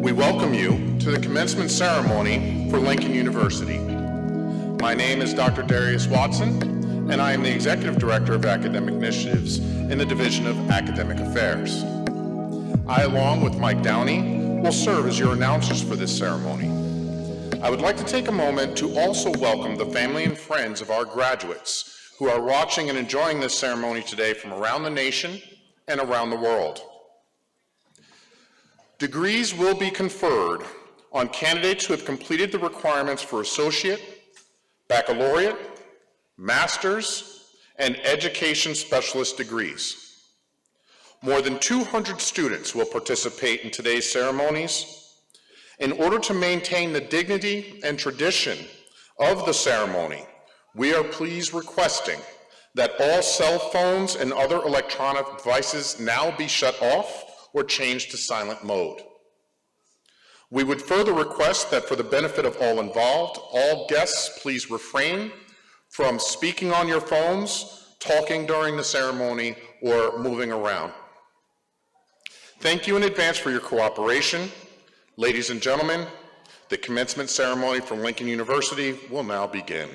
We welcome you to the commencement ceremony for Lincoln University. My name is Dr. Darius Watson, and I am the Executive Director of Academic Initiatives in the Division of Academic Affairs. I, along with Mike Downey, will serve as your announcers for this ceremony. I would like to take a moment to also welcome the family and friends of our graduates who are watching and enjoying this ceremony today from around the nation and around the world. Degrees will be conferred on candidates who have completed the requirements for associate, baccalaureate, master's, and education specialist degrees. More than 200 students will participate in today's ceremonies. In order to maintain the dignity and tradition of the ceremony, we are pleased requesting that all cell phones and other electronic devices now be shut off or changed to silent mode. We would further request that for the benefit of all involved, all guests please refrain from speaking on your phones, talking during the ceremony, or moving around. Thank you in advance for your cooperation. Ladies and gentlemen, the commencement ceremony for Lincoln University will now begin.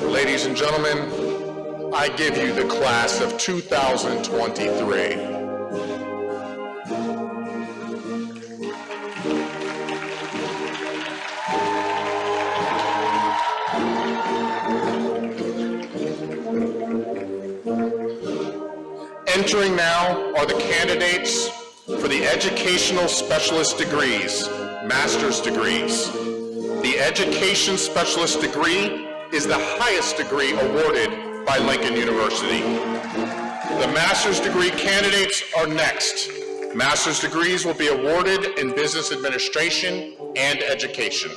Ladies and gentlemen, I give you the class of 2023. Entering now are the candidates for the Educational Specialist degrees, master's degrees. The Education Specialist degree is the highest degree awarded by Lincoln University. The master's degree candidates are next. Master's degrees will be awarded in business administration and education.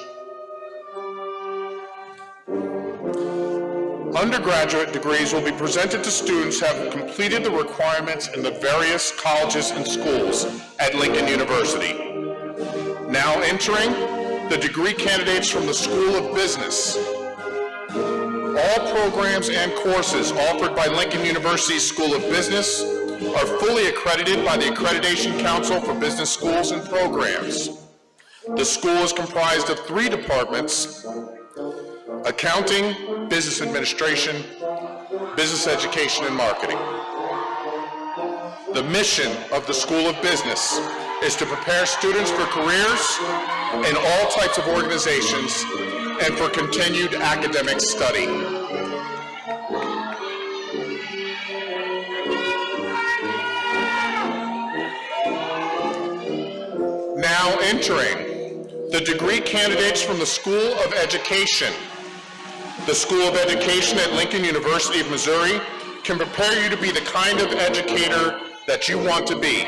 Undergraduate degrees will be presented to students who have completed the requirements in the various colleges and schools at Lincoln University. Now entering the degree candidates from the School of Business. All programs and courses offered by Lincoln University's School of Business are fully accredited by the Accreditation Council for Business Schools and Programs. The school is comprised of 3 departments: accounting, business administration, business education, and marketing. The mission of the School of Business is to prepare students for careers in all types of organizations and for continued academic study. Now entering the degree candidates from the School of Education. The School of Education at Lincoln University of Missouri can prepare you to be the kind of educator that you want to be,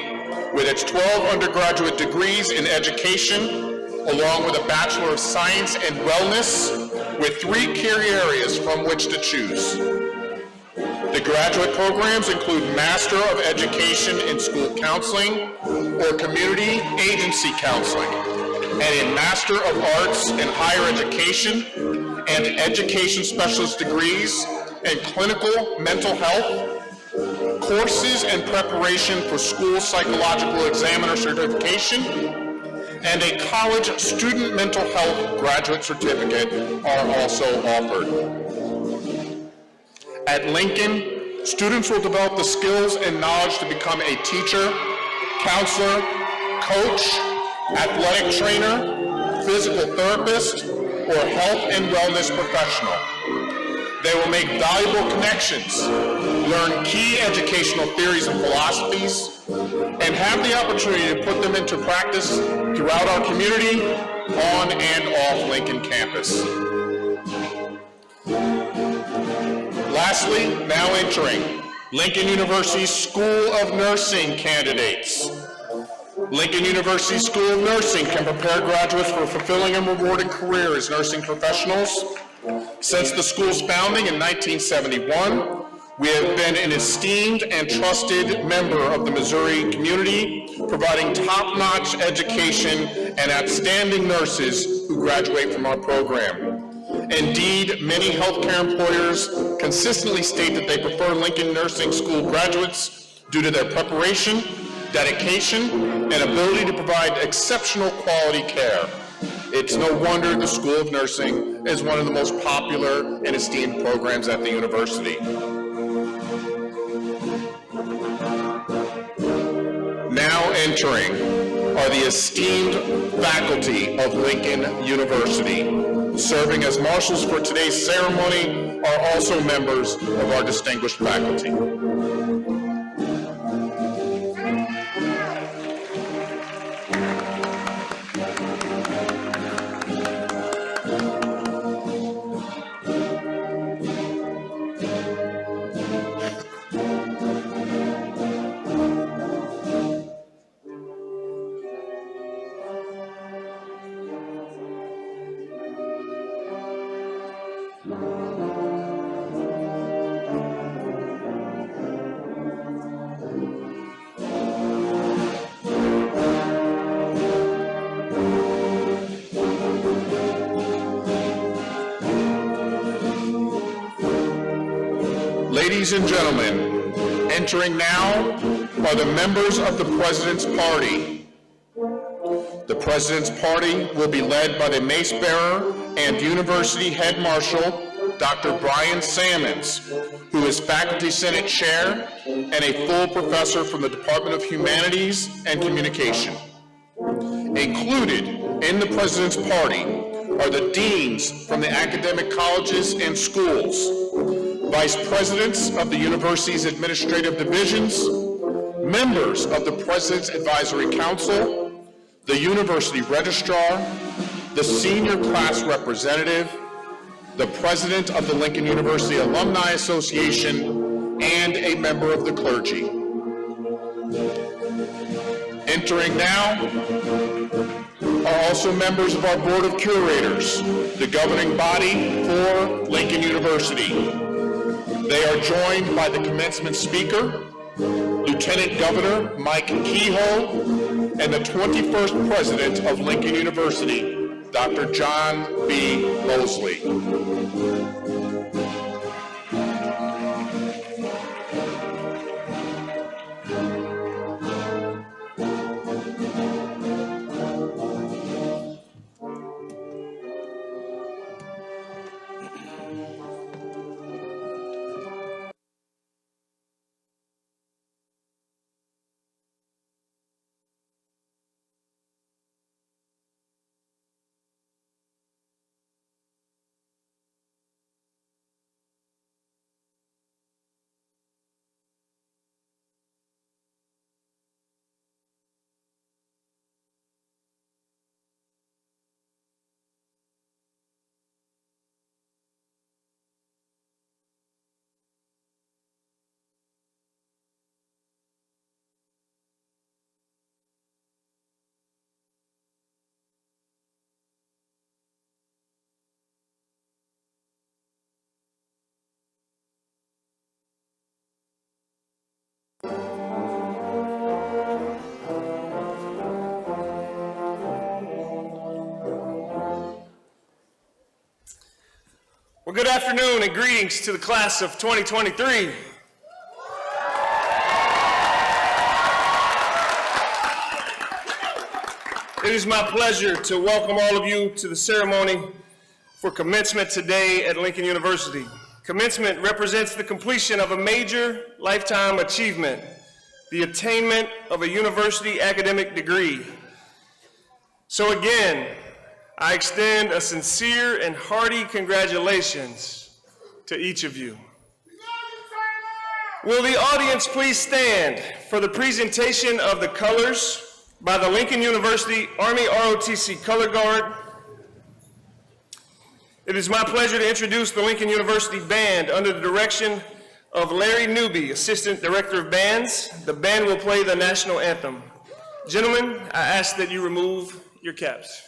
with its 12 undergraduate degrees in education, along with a Bachelor of Science in Wellness, with 3 key areas from which to choose. The graduate programs include Master of Education in School Counseling or Community Agency Counseling, and in Master of Arts in Higher Education and Education Specialist degrees in Clinical Mental Health, courses in preparation for School Psychological Examiner Certification, and a College Student Mental Health Graduate Certificate are also offered. At Lincoln, students will develop the skills and knowledge to become a teacher, counselor, coach, athletic trainer, physical therapist, or health and wellness professional. They will make valuable connections, learn key educational theories and philosophies, and have the opportunity to put them into practice throughout our community, on and off Lincoln campus. Lastly, now entering Lincoln University's School of Nursing candidates. Lincoln University School of Nursing can prepare graduates for a fulfilling and rewarding career as nursing professionals. Since the school's founding in 1971, we have been an esteemed and trusted member of the Missouri community, providing top-notch education and outstanding nurses who graduate from our program. Indeed, many healthcare employers consistently state that they prefer Lincoln Nursing School graduates due to their preparation, dedication, and ability to provide exceptional quality care. It's no wonder the School of Nursing is one of the most popular and esteemed programs at the university. Now entering are the esteemed faculty of Lincoln University. Serving as marshals for today's ceremony are also members of our distinguished faculty. Ladies and gentlemen, entering now are the members of the President's Party. The President's Party will be led by the Mace Bearer and University Head Marshal, Dr. Brian Sammons, who is Faculty Senate Chair and a full professor from the Department of Humanities and Communication. Included in the President's Party are the deans from the academic colleges and schools, vice presidents of the university's administrative divisions, members of the President's Advisory Council, the university registrar, the senior class representative, the president of the Lincoln University Alumni Association, and a member of the clergy. Entering now are also members of our Board of Curators, the governing body for Lincoln University. They are joined by the commencement speaker, Lieutenant Governor Mike Kehoe, and the 21st President of Lincoln University, Dr. John B. Mosley. Well, good afternoon and greetings to the class of 2023. It is my pleasure to welcome all of you to the ceremony for commencement today at Lincoln University. Commencement represents the completion of a major lifetime achievement, the attainment of a university academic degree. So again, I extend a sincere and hearty congratulations to each of you. Will the audience please stand for the presentation of the colors by the Lincoln University Army ROTC Color Guard. It is my pleasure to introduce the Lincoln University Band under the direction of Larry Newby, Assistant Director of Bands. The band will play the national anthem. Gentlemen, I ask that you remove your caps.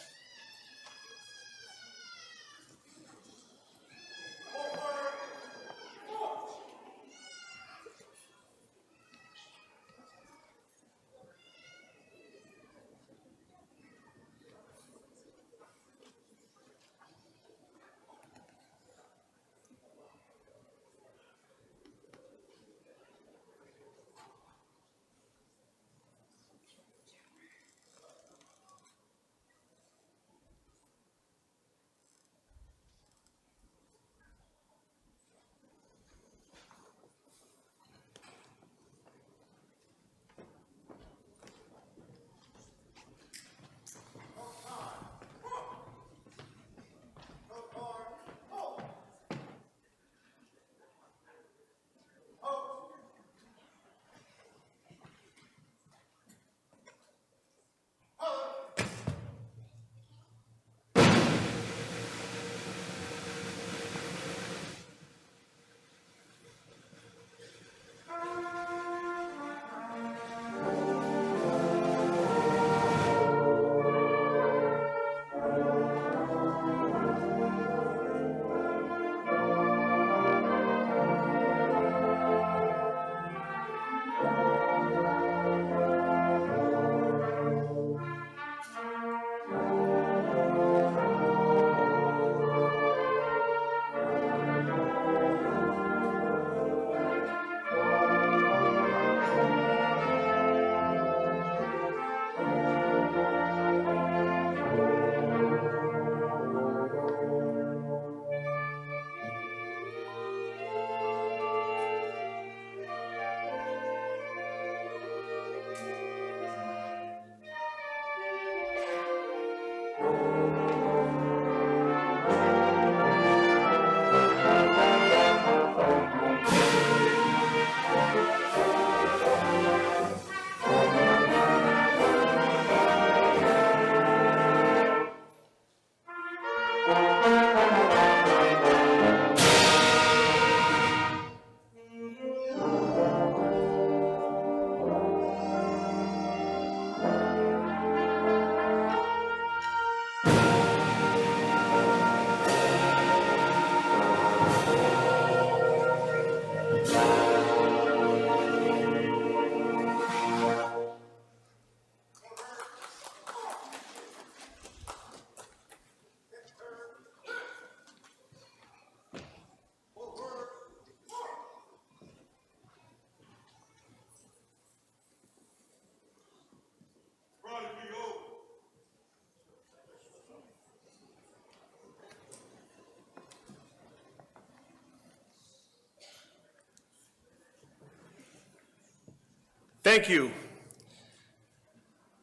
Thank you.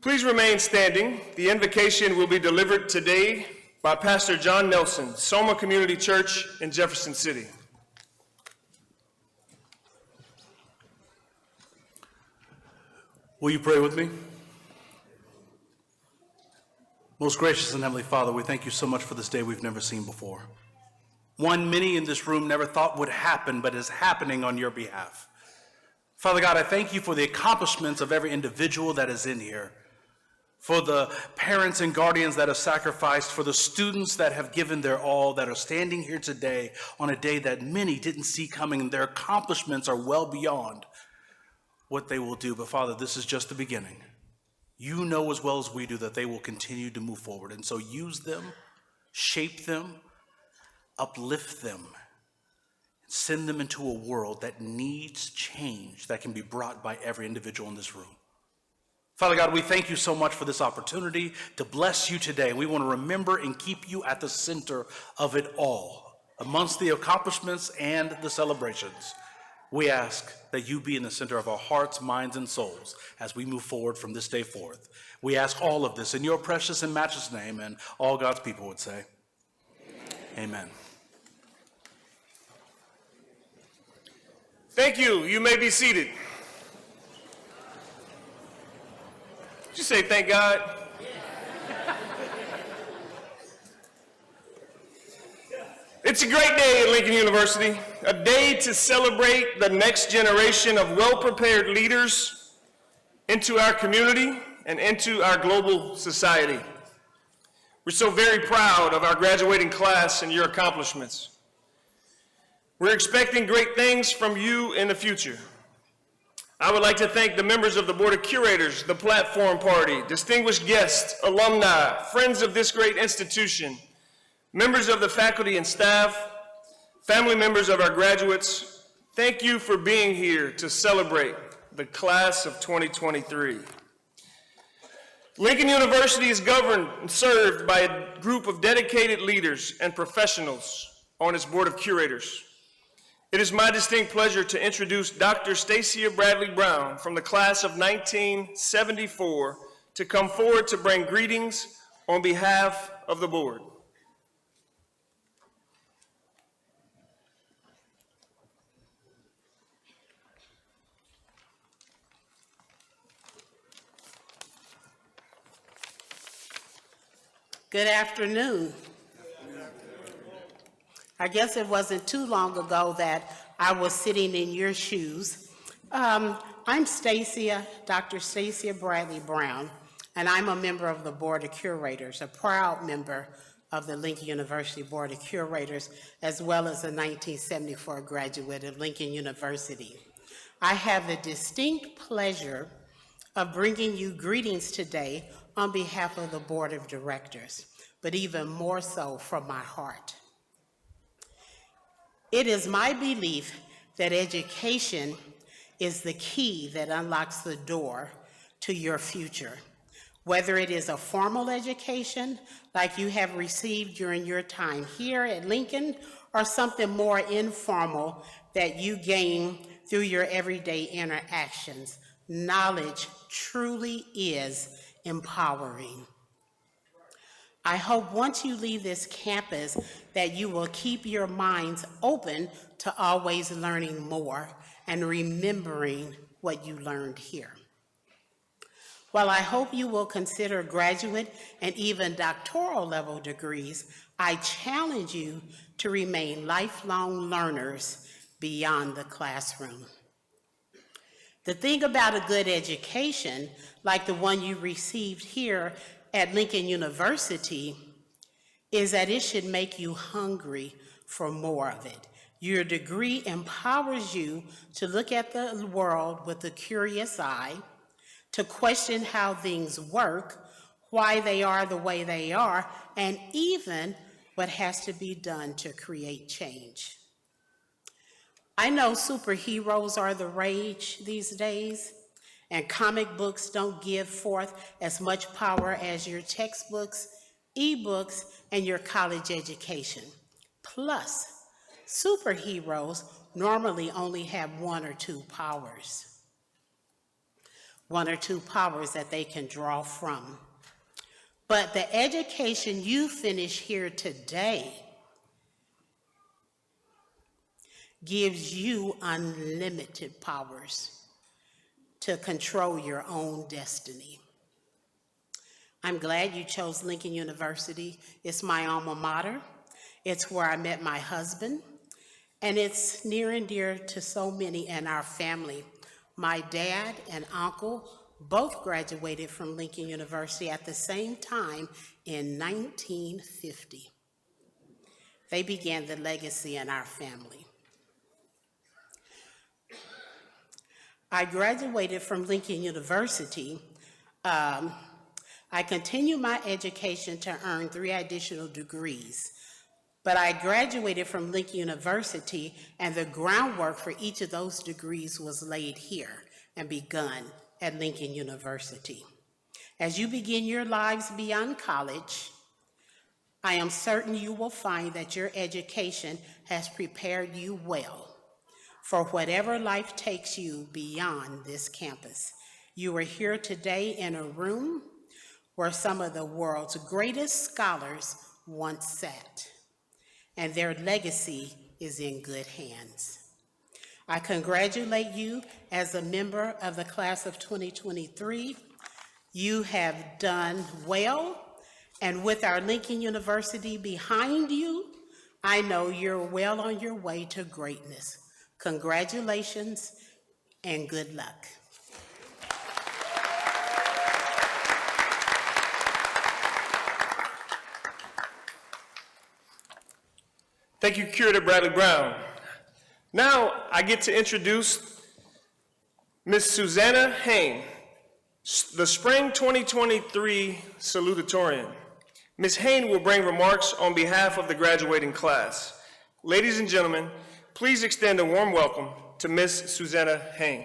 Please remain standing. The invocation will be delivered today by Pastor John Nelson, Soma Community Church in Jefferson City. Will you pray with me? Most gracious and Heavenly Father, we thank you so much for this day we've never seen before. One many in this room never thought would happen, but is happening on your behalf. Father God, I thank you for the accomplishments of every individual that is in here, for the parents and guardians that have sacrificed, for the students that have given their all, that are standing here today on a day that many didn't see coming, and their accomplishments are well beyond what they will do. But Father, this is just the beginning. You know as well as we do that they will continue to move forward. And so use them, shape them, uplift them, and send them into a world that needs change that can be brought by every individual in this room. Father God, we thank you so much for this opportunity to bless you today. We want to remember and keep you at the center of it all. Amongst the accomplishments and the celebrations, we ask that you be in the center of our hearts, minds, and souls as we move forward from this day forth. We ask all of this in your precious and matchless name, and all God's people would say, amen. Thank you. You may be seated. Did you say thank God? It's a great day at Lincoln University, a day to celebrate the next generation of well-prepared leaders into our community and into our global society. We're so very proud of our graduating class and your accomplishments. We're expecting great things from you in the future. I would like to thank the members of the Board of Curators, the Platform Party, distinguished guests, alumni, friends of this great institution, members of the faculty and staff, family members of our graduates. Thank you for being here to celebrate the class of 2023. Lincoln University is governed and served by a group of dedicated leaders and professionals on its Board of Curators. It is my distinct pleasure to introduce Dr. Stacia Bradley Brown from the class of 1974 to come forward to bring greetings on behalf of the board. Good afternoon. I guess it wasn't too long ago that I was sitting in your shoes. I'm Stacia, Dr. Stacia Bradley Brown, and I'm a member of the Board of Curators, a proud member of the Lincoln University Board of Curators, as well as a 1974 graduate of Lincoln University. I have the distinct pleasure of bringing you greetings today on behalf of the Board of Directors, but even more so from my heart. It is my belief that education is the key that unlocks the door to your future. Whether it is a formal education like you have received during your time here at Lincoln, or something more informal that you gain through your everyday interactions, knowledge truly is empowering. I hope once you leave this campus that you will keep your minds open to always learning more and remembering what you learned here. While I hope you will consider graduate and even doctoral level degrees, I challenge you to remain lifelong learners beyond the classroom. The thing about a good education, like the one you received here at Lincoln University, is that it should make you hungry for more of it. Your degree empowers you to look at the world with a curious eye, to question how things work, why they are the way they are, and even what has to be done to create change. I know superheroes are the rage these days, and comic books don't give forth as much power as your textbooks, ebooks, and your college education. Plus, superheroes normally only have one or two powers that they can draw from. But the education you finish here today gives you unlimited powers to control your own destiny. I'm glad you chose Lincoln University. It's my alma mater. It's where I met my husband, and it's near and dear to so many in our family. My dad and uncle both graduated from Lincoln University at the same time in 1950. They began the legacy in our family. I graduated from Lincoln University. I continued my education to earn 3 additional degrees, but I graduated from Lincoln University, and the groundwork for each of those degrees was laid here and begun at Lincoln University. As you begin your lives beyond college, I am certain you will find that your education has prepared you well for whatever life takes you beyond this campus. You are here today in a room where some of the world's greatest scholars once sat, and their legacy is in good hands. I congratulate you as a member of the class of 2023. You have done well, and with our Lincoln University behind you, I know you're well on your way to greatness. Congratulations and good luck. Thank you, Curator Bradley Brown. Now I get to introduce Ms. Susanna Hain, the Spring 2023 Salutatorian. Ms. Hain will bring remarks on behalf of the graduating class. Ladies and gentlemen, please extend a warm welcome to Ms. Susanna Hain.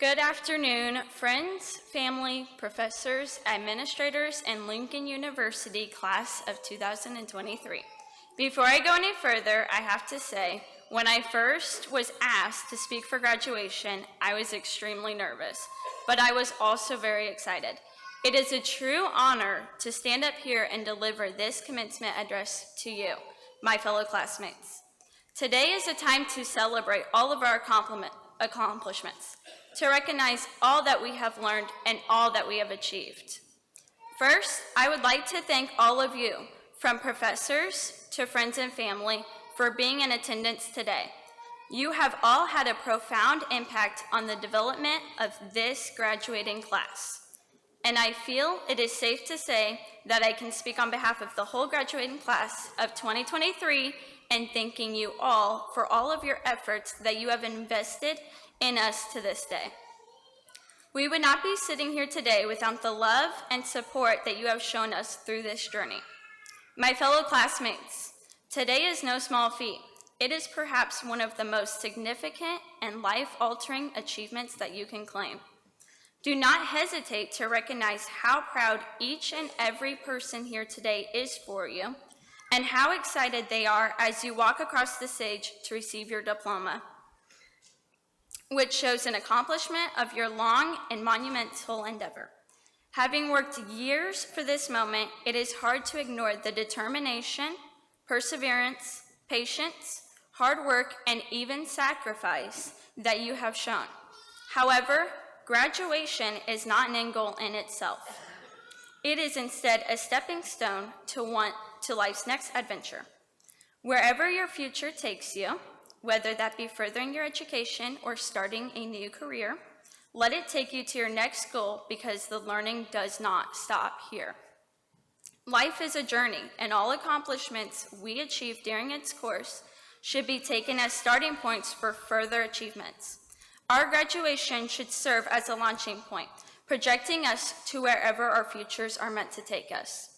Good afternoon, friends, family, professors, administrators, and Lincoln University class of 2023. Before I go any further, I have to say, when I first was asked to speak for graduation, I was extremely nervous, but I was also very excited. It is a true honor to stand up here and deliver this commencement address to you, my fellow classmates. Today is a time to celebrate all of our accomplishments, to recognize all that we have learned and all that we have achieved. First, I would like to thank all of you, from professors to friends and family, for being in attendance today. You have all had a profound impact on the development of this graduating class. And I feel it is safe to say that I can speak on behalf of the whole graduating class of 2023 and thanking you all for all of your efforts that you have invested in us to this day. We would not be sitting here today without the love and support that you have shown us through this journey. My fellow classmates, today is no small feat. It is perhaps one of the most significant and life-altering achievements that you can claim. Do not hesitate to recognize how proud each and every person here today is for you and how excited they are as you walk across the stage to receive your diploma, which shows an accomplishment of your long and monumental endeavor. Having worked years for this moment, it is hard to ignore the determination, perseverance, patience, hard work, and even sacrifice that you have shown. However, graduation is not an end goal in itself. It is instead a stepping stone to life's next adventure. Wherever your future takes you, whether that be furthering your education or starting a new career, let it take you to your next goal because the learning does not stop here. Life is a journey, and all accomplishments we achieve during its course should be taken as starting points for further achievements. Our graduation should serve as a launching point, projecting us to wherever our futures are meant to take us.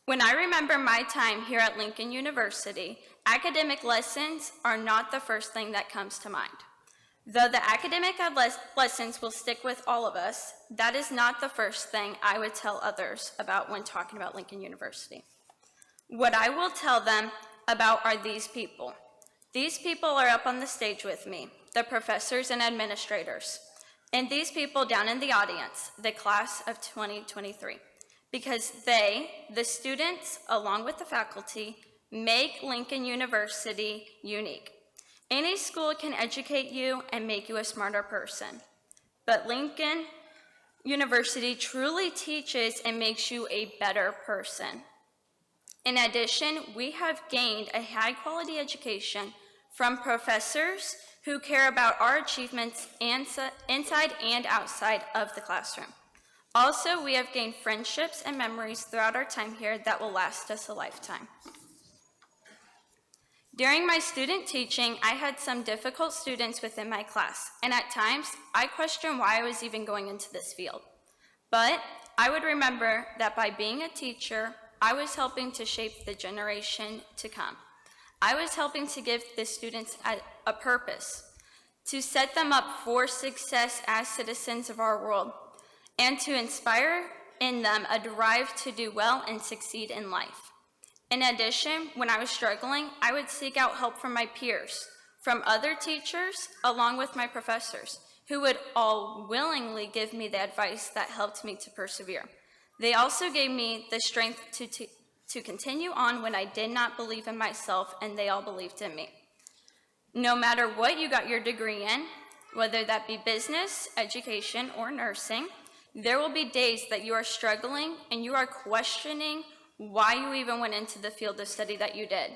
When I remember my time here at Lincoln University, academic lessons are not the first thing that comes to mind. Though the academic lessons will stick with all of us, that is not the first thing I would tell others about when talking about Lincoln University. What I will tell them about are these people. These people are up on the stage with me, the professors and administrators, and these people down in the audience, the class of 2023. Because they, the students, along with the faculty, make Lincoln University unique. Any school can educate you and make you a smarter person, but Lincoln University truly teaches and makes you a better person. In addition, we have gained a high-quality education from professors who care about our achievements inside and outside of the classroom. Also, we have gained friendships and memories throughout our time here that will last us a lifetime. During my student teaching, I had some difficult students within my class, and at times, I questioned why I was even going into this field. But I would remember that by being a teacher, I was helping to shape the generation to come. I was helping to give the students a purpose, to set them up for success as citizens of our world, and to inspire in them a drive to do well and succeed in life. In addition, when I was struggling, I would seek out help from my peers, from other teachers, along with my professors, who would all willingly give me the advice that helped me to persevere. They also gave me the strength to continue on when I did not believe in myself, and they all believed in me. No matter what you got your degree in, whether that be business, education, or nursing, there will be days that you are struggling and you are questioning why you even went into the field of study that you did.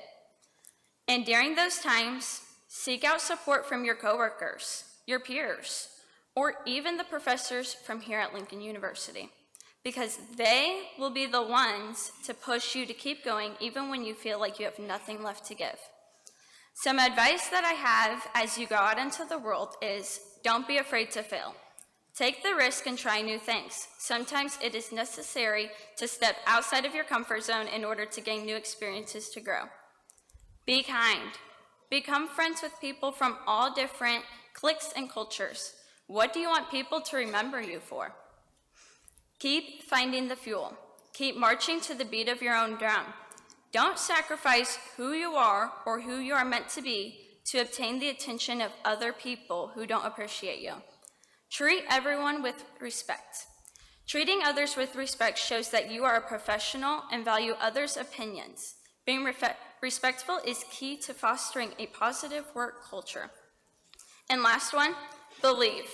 And during those times, seek out support from your coworkers, your peers, or even the professors from here at Lincoln University, because they will be the ones to push you to keep going even when you feel like you have nothing left to give. Some advice that I have as you go out into the world is don't be afraid to fail. Take the risk and try new things. Sometimes it is necessary to step outside of your comfort zone in order to gain new experiences to grow. Be kind. Become friends with people from all different cliques and cultures. What do you want people to remember you for? Keep finding the fuel. Keep marching to the beat of your own drum. Don't sacrifice who you are or who you are meant to be to obtain the attention of other people who don't appreciate you. Treat everyone with respect. Treating others with respect shows that you are a professional and value others' opinions. Being respectful is key to fostering a positive work culture. And last one, believe.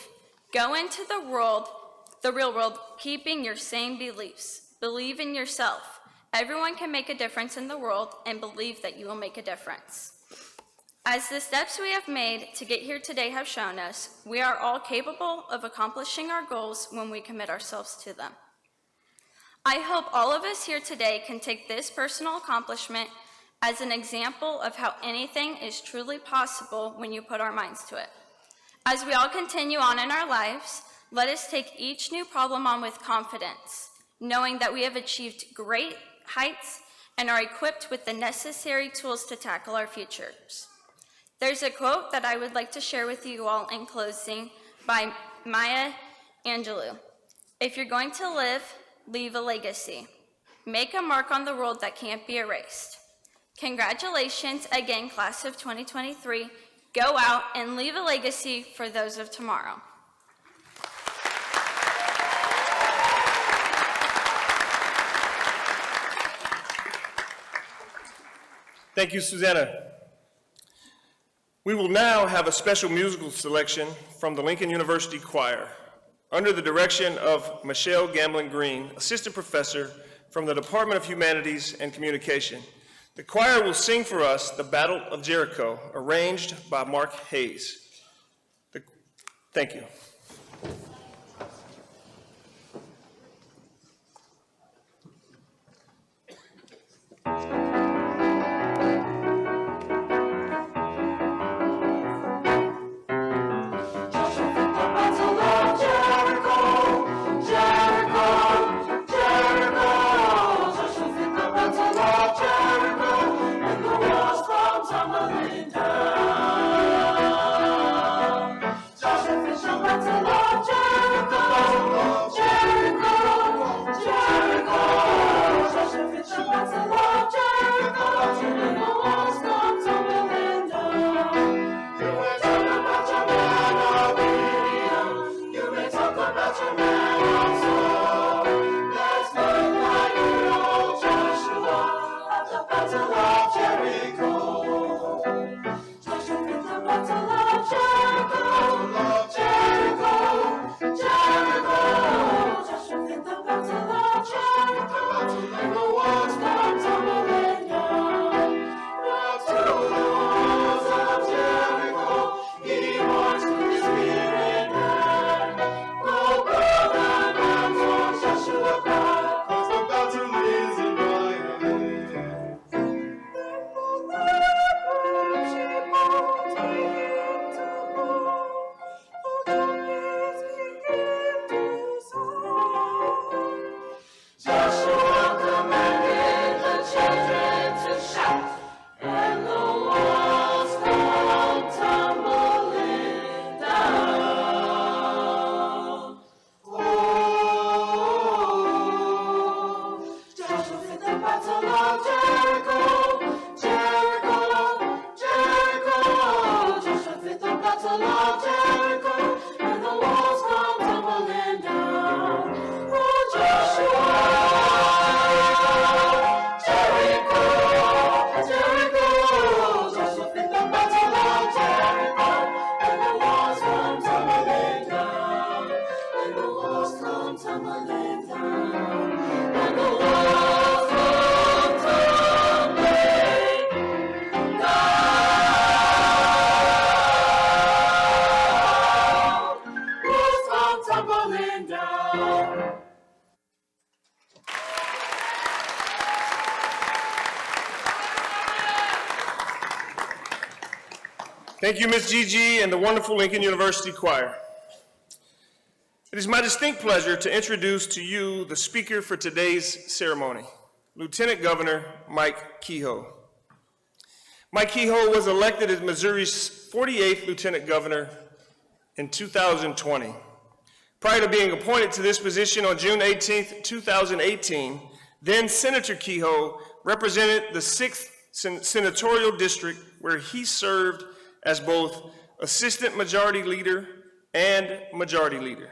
Go into the real world, keeping your same beliefs. Believe in yourself. Everyone can make a difference in the world, and believe that you will make a difference. As the steps we have made to get here today have shown us, we are all capable of accomplishing our goals when we commit ourselves to them. I hope all of us here today can take this personal accomplishment as an example of how anything is truly possible when you put our minds to it. As we all continue on in our lives, let us take each new problem on with confidence, knowing that we have achieved great heights and are equipped with the necessary tools to tackle our futures. There's a quote that I would like to share with you all in closing by Maya Angelou. If you're going to live, leave a legacy. Make a mark on the world that can't be erased. Congratulations again, class of 2023. Go out and leave a legacy for those of tomorrow. Thank you, Susanna. We will now have a special musical selection from the Lincoln University Choir under the direction of Michelle Gamblin Green, assistant professor from the Department of Humanities and Communication. The choir will sing for us The Battle of Jericho, arranged by Mark Hayes. Thank you. and down. Thank you, Ms. Gigi and the wonderful Lincoln University Choir. It is my distinct pleasure to introduce to you the speaker for today's ceremony, Lieutenant Governor Mike Kehoe. Mike Kehoe was elected as Missouri's 48th Lieutenant Governor in 2020. Prior to being appointed to this position on June 18, 2018, then Senator Kehoe represented the Sixth Senatorial District, where he served as both Assistant Majority Leader and Majority Leader.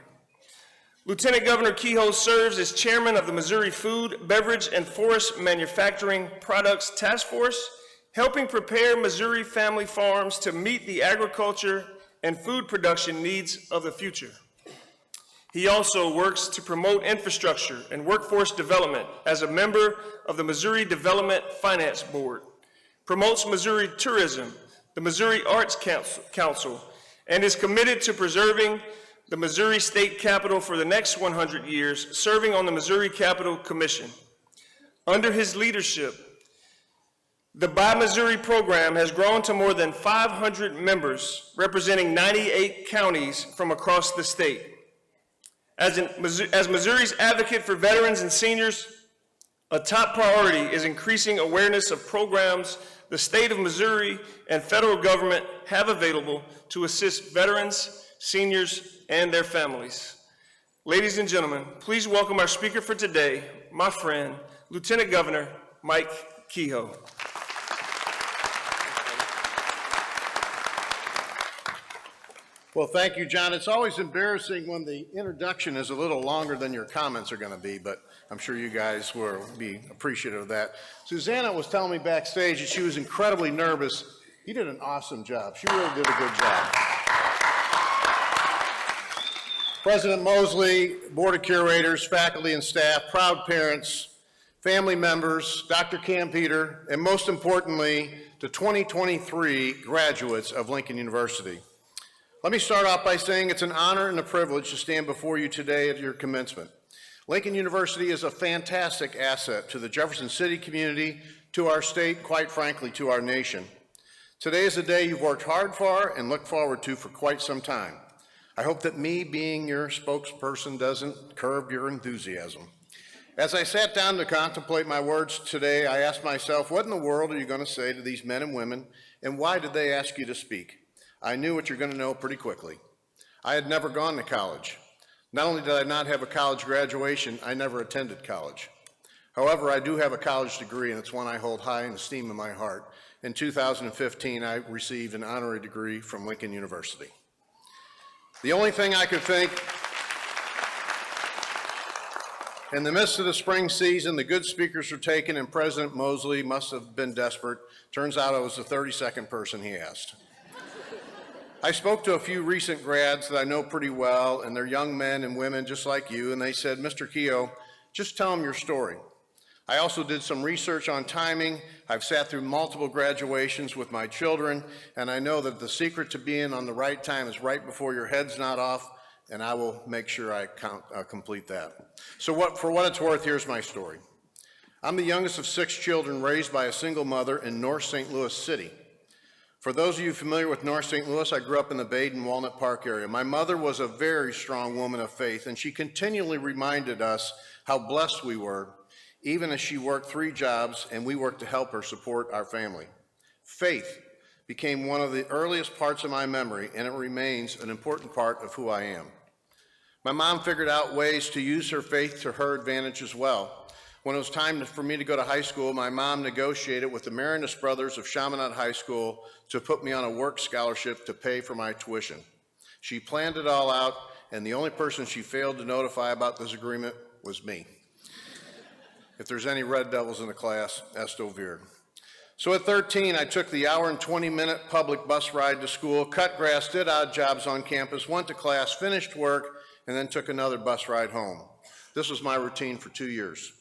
Lieutenant Governor Kehoe serves as Chairman of the Missouri Food, Beverage, and Forest Manufacturing Products Task Force, helping prepare Missouri family farms to meet the agriculture and food production needs of the future. He also works to promote infrastructure and workforce development as a member of the Missouri Development Finance Board, promotes Missouri tourism, the Missouri Arts Council, and is committed to preserving the Missouri State Capitol for the next 100 years, serving on the Missouri Capitol Commission. Under his leadership, the Buy Missouri program has grown to more than 500 members, representing 98 counties from across the state. As Missouri's advocate for veterans and seniors, a top priority is increasing awareness of programs the state of Missouri and federal government have available to assist veterans, seniors, and their families. Ladies and gentlemen, please welcome our speaker for today, my friend, Lieutenant Governor Mike Kehoe. Well, thank you, John. It's always embarrassing when the introduction is a little longer than your comments are going to be, but I'm sure you guys will be appreciative of that. Susanna was telling me backstage that she was incredibly nervous. You did an awesome job. She really did a good job. President Mosley, Board of Curators, faculty and staff, proud parents, family members, Dr. Cam Peter, and most importantly, the 2023 graduates of Lincoln University. Let me start off by saying it's an honor and a privilege to stand before you today at your commencement. Lincoln University is a fantastic asset to the Jefferson City community, to our state, quite frankly, to our nation. Today is a day you've worked hard for and looked forward to for quite some time. I hope that me being your spokesperson doesn't curb your enthusiasm. As I sat down to contemplate my words today, I asked myself, what in the world are you going to say to these men and women, and why did they ask you to speak? I knew what you're going to know pretty quickly. I had never gone to college. Not only did I not have a college graduation, I never attended college. However, I do have a college degree, and it's one I hold high in esteem in my heart. In 2015, I received an honorary degree from Lincoln University. The only thing I could think, in the midst of the spring season, the good speakers were taken, and President Mosley must have been desperate. Turns out I was the 32nd person he asked. I spoke to a few recent grads that I know pretty well, and they're young men and women just like you, and they said, Mr. Kehoe, just tell them your story. I also did some research on timing. I've sat through multiple graduations with my children, and I know that the secret to being on the right time is right before your head's not off, and I will make sure I complete that. So for what it's worth, here's my story. I'm the youngest of 6 children raised by a single mother in North St. Louis City. For those of you familiar with North St. Louis, I grew up in the Baden Walnut Park area. My mother was a very strong woman of faith, and she continually reminded us how blessed we were, even as she worked 3 jobs and we worked to help her support our family. Faith became one of the earliest parts of my memory, and it remains an important part of who I am. My mom figured out ways to use her faith to her advantage as well. When it was time for me to go to high school, my mom negotiated with the Marinus brothers of Chaminade High School to put me on a work scholarship to pay for my tuition. She planned it all out, and the only person she failed to notify about this agreement was me. If there's any Red Devils in the class, Estovir. So at 13, I took the hour and 20-minute public bus ride to school, cut grass, did odd jobs on campus, went to class, finished work, and then took another bus ride home. This was my routine for 2 years.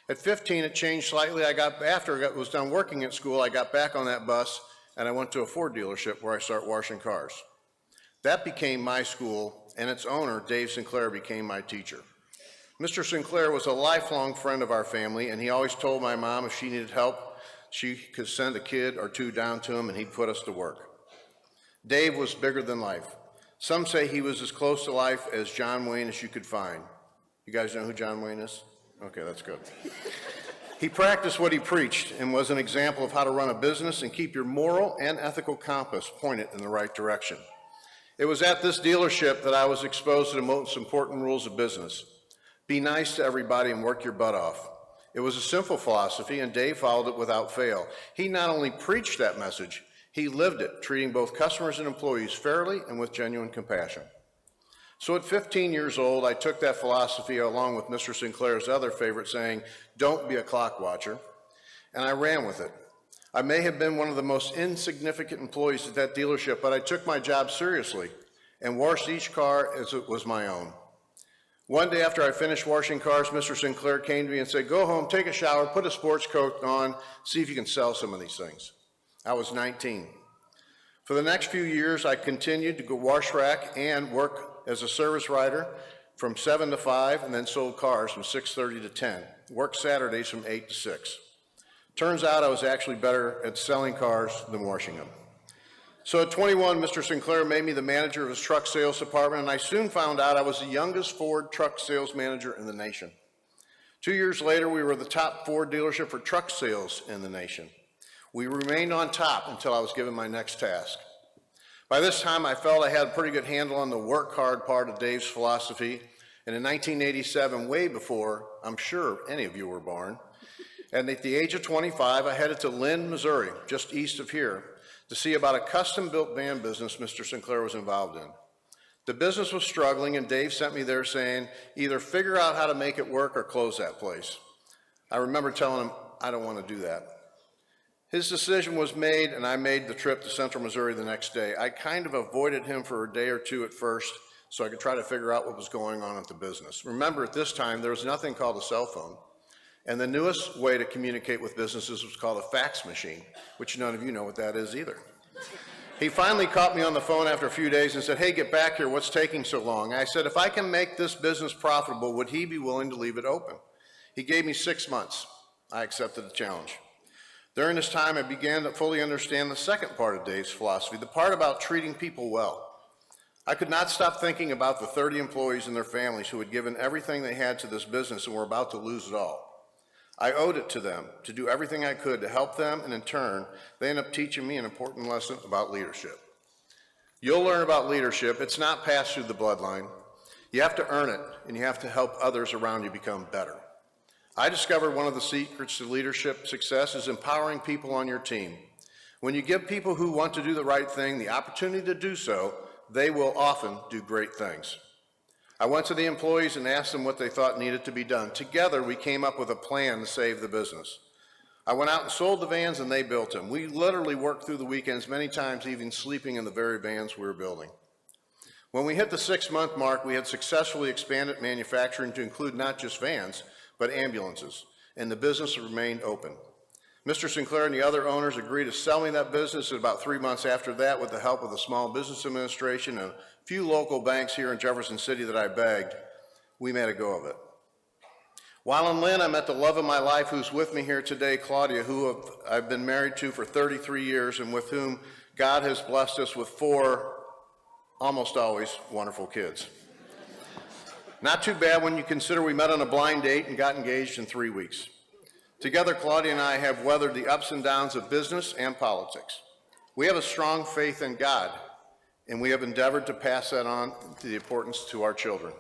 At 15, it changed slightly. After I was done working at school, I got back on that bus, and I went to a Ford dealership where I started washing cars. That became my school and its owner, Dave Sinclair, became my teacher. Mr. Sinclair was a lifelong friend of our family, and he always told my mom if she needed help, she could send a kid or two down to him and he'd put us to work. Dave was bigger than life. Some say he was as close to life as John Wayne as you could find. You guys know who John Wayne is? Okay, that's good. He practiced what he preached and was an example of how to run a business and keep your moral and ethical compass pointed in the right direction. It was at this dealership that I was exposed to the most important rules of business. Be nice to everybody and work your butt off. It was a simple philosophy, and Dave followed it without fail. He not only preached that message, he lived it, treating both customers and employees fairly and with genuine compassion. So at 15 years old, I took that philosophy along with Mr. Sinclair's other favorite saying, "Don't be a clock watcher," and I ran with it. I may have been one of the most insignificant employees at that dealership, but I took my job seriously and washed each car as it was my own. One day after I finished washing cars, Mr. Sinclair came to me and said, "Go home, take a shower, put a sports coat on, see if you can sell some of these things." I was 19. For the next few years, I continued to go wash rack and work as a service writer from 7 to 5, and then sold cars from 6:30 to 10. Worked Saturdays from 8 to 6. Turns out I was actually better at selling cars than washing them. So at 21, Mr. Sinclair made me the manager of his truck sales department, and I soon found out I was the youngest Ford truck sales manager in the nation. 2 years later, we were the top Ford dealership for truck sales in the nation. We remained on top until I was given my next task. By this time, I felt I had a pretty good handle on the work hard part of Dave's philosophy, and in 1987, way before I'm sure any of you were born, and at the age of 25, I headed to Lynn, Missouri, just east of here, to see about a custom-built van business Mr. Sinclair was involved in. The business was struggling, and Dave sent me there saying, either figure out how to make it work or close that place. I remember telling him, I don't want to do that. His decision was made, and I made the trip to Central Missouri the next day. I kind of avoided him for a day or two at first so I could try to figure out what was going on at the business. Remember, at this time, there was nothing called a cell phone, and the newest way to communicate with businesses was called a fax machine, which none of you know what that is either. He finally caught me on the phone after a few days and said, "Hey, get back here, what's taking so long?" I said, if I can make this business profitable, would he be willing to leave it open? He gave me 6 months. I accepted the challenge. During this time, I began to fully understand the second part of Dave's philosophy, the part about treating people well. I could not stop thinking about the 30 employees and their families who had given everything they had to this business and were about to lose it all. I owed it to them to do everything I could to help them, and in turn, they ended up teaching me an important lesson about leadership. You'll learn about leadership. It's not passed through the bloodline. You have to earn it, and you have to help others around you become better. I discovered one of the secrets to leadership success is empowering people on your team. When you give people who want to do the right thing the opportunity to do so, they will often do great things. I went to the employees and asked them what they thought needed to be done. Together, we came up with a plan to save the business. I went out and sold the vans, and they built them. We literally worked through the weekends, many times even sleeping in the very vans we were building. When we hit the 6-month mark, we had successfully expanded manufacturing to include not just vans, but ambulances, and the business remained open. Mr. Sinclair and the other owners agreed to sell me that business, and about 3 months after that, with the help of the Small Business Administration and a few local banks here in Jefferson City that I begged, we made a go of it. While in Lynn, I met the love of my life who's with me here today, Claudia, who I've been married to for 33 years and with whom God has blessed us with 4, almost always, wonderful kids. Not too bad when you consider we met on a blind date and got engaged in 3 weeks. Together, Claudia and I have weathered the ups and downs of business and politics. We have a strong faith in God, and we have endeavored to pass that on to the importance to our children.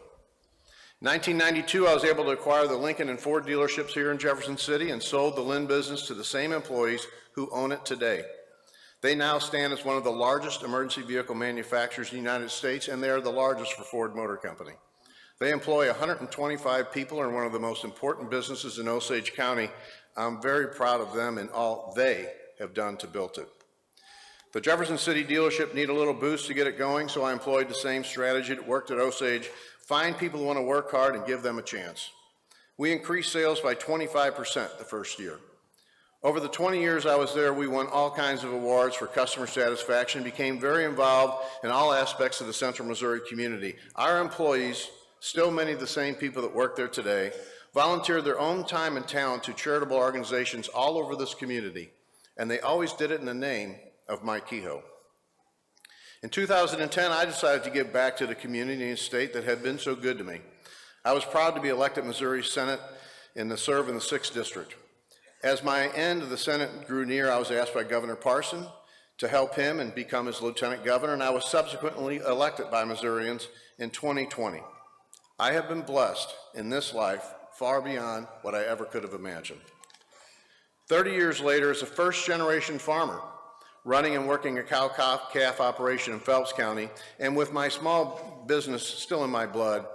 In 1992, I was able to acquire the Lincoln and Ford dealerships here in Jefferson City and sold the Lynn business to the same employees who own it today. They now stand as one of the largest emergency vehicle manufacturers in the United States, and they are the largest for Ford Motor Company. They employ 125 people and are one of the most important businesses in Osage County. I'm very proud of them and all they have done to build it. The Jefferson City dealership needed a little boost to get it going, so I employed the same strategy that worked at Osage: find people who want to work hard and give them a chance. We increased sales by 25% the first year. Over the 20 years I was there, we won all kinds of awards for customer satisfaction, became very involved in all aspects of the Central Missouri community. Our employees, still many of the same people that work there today, volunteered their own time and talent to charitable organizations all over this community, and they always did it in the name of Mike Kehoe. In 2010, I decided to give back to the community and state that had been so good to me. I was proud to be elected Missouri Senate and to serve in the 6th District. As my end of the Senate grew near, I was asked by Governor Parson to help him and become his Lieutenant Governor, and I was subsequently elected by Missourians in 2020. I have been blessed in this life far beyond what I ever could have imagined. 30 years later, as a first-generation farmer, running and working a cow-calf operation in Phelps County, and with my small business still in my blood,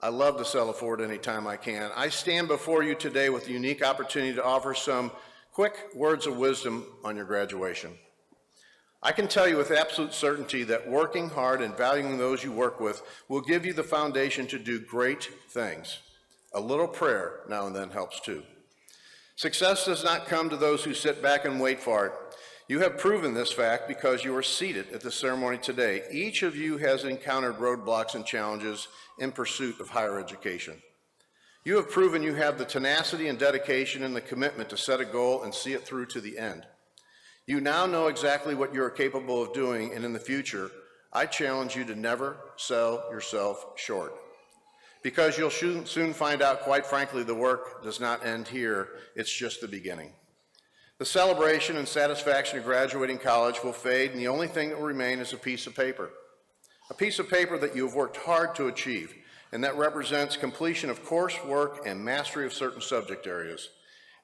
I love to sell a Ford anytime I can. I stand before you today with the unique opportunity to offer some quick words of wisdom on your graduation. I can tell you with absolute certainty that working hard and valuing those you work with will give you the foundation to do great things. A little prayer now and then helps too. Success does not come to those who sit back and wait for it. You have proven this fact because you are seated at the ceremony today. Each of you has encountered roadblocks and challenges in pursuit of higher education. You have proven you have the tenacity and dedication and the commitment to set a goal and see it through to the end. You now know exactly what you are capable of doing, and in the future, I challenge you to never sell yourself short. Because you'll soon find out, quite frankly, the work does not end here, it's just the beginning. The celebration and satisfaction of graduating college will fade, and the only thing that will remain is a piece of paper that you have worked hard to achieve, and that represents completion of coursework and mastery of certain subject areas,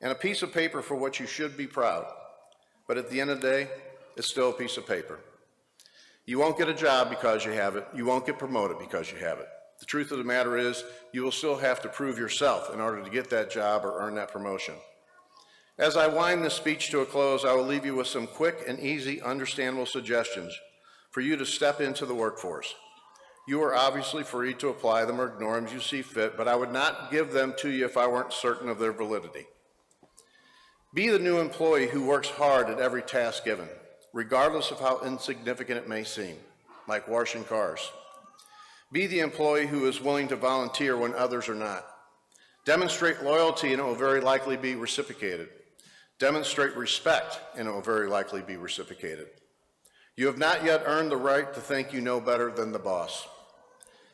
and a piece of paper for which you should be proud. But at the end of the day, it's still a piece of paper. You won't get a job because you have it. You won't get promoted because you have it. The truth of the matter is, you will still have to prove yourself in order to get that job or earn that promotion. As I wind this speech to a close, I will leave you with some quick and easy, understandable suggestions for you to step into the workforce. You are obviously free to apply them or ignore them as you see fit, but I would not give them to you if I weren't certain of their validity. Be the new employee who works hard at every task given, regardless of how insignificant it may seem, like washing cars. Be the employee who is willing to volunteer when others are not. Demonstrate loyalty and it will very likely be reciprocated. Demonstrate respect and it will very likely be reciprocated. You have not yet earned the right to think you know better than the boss.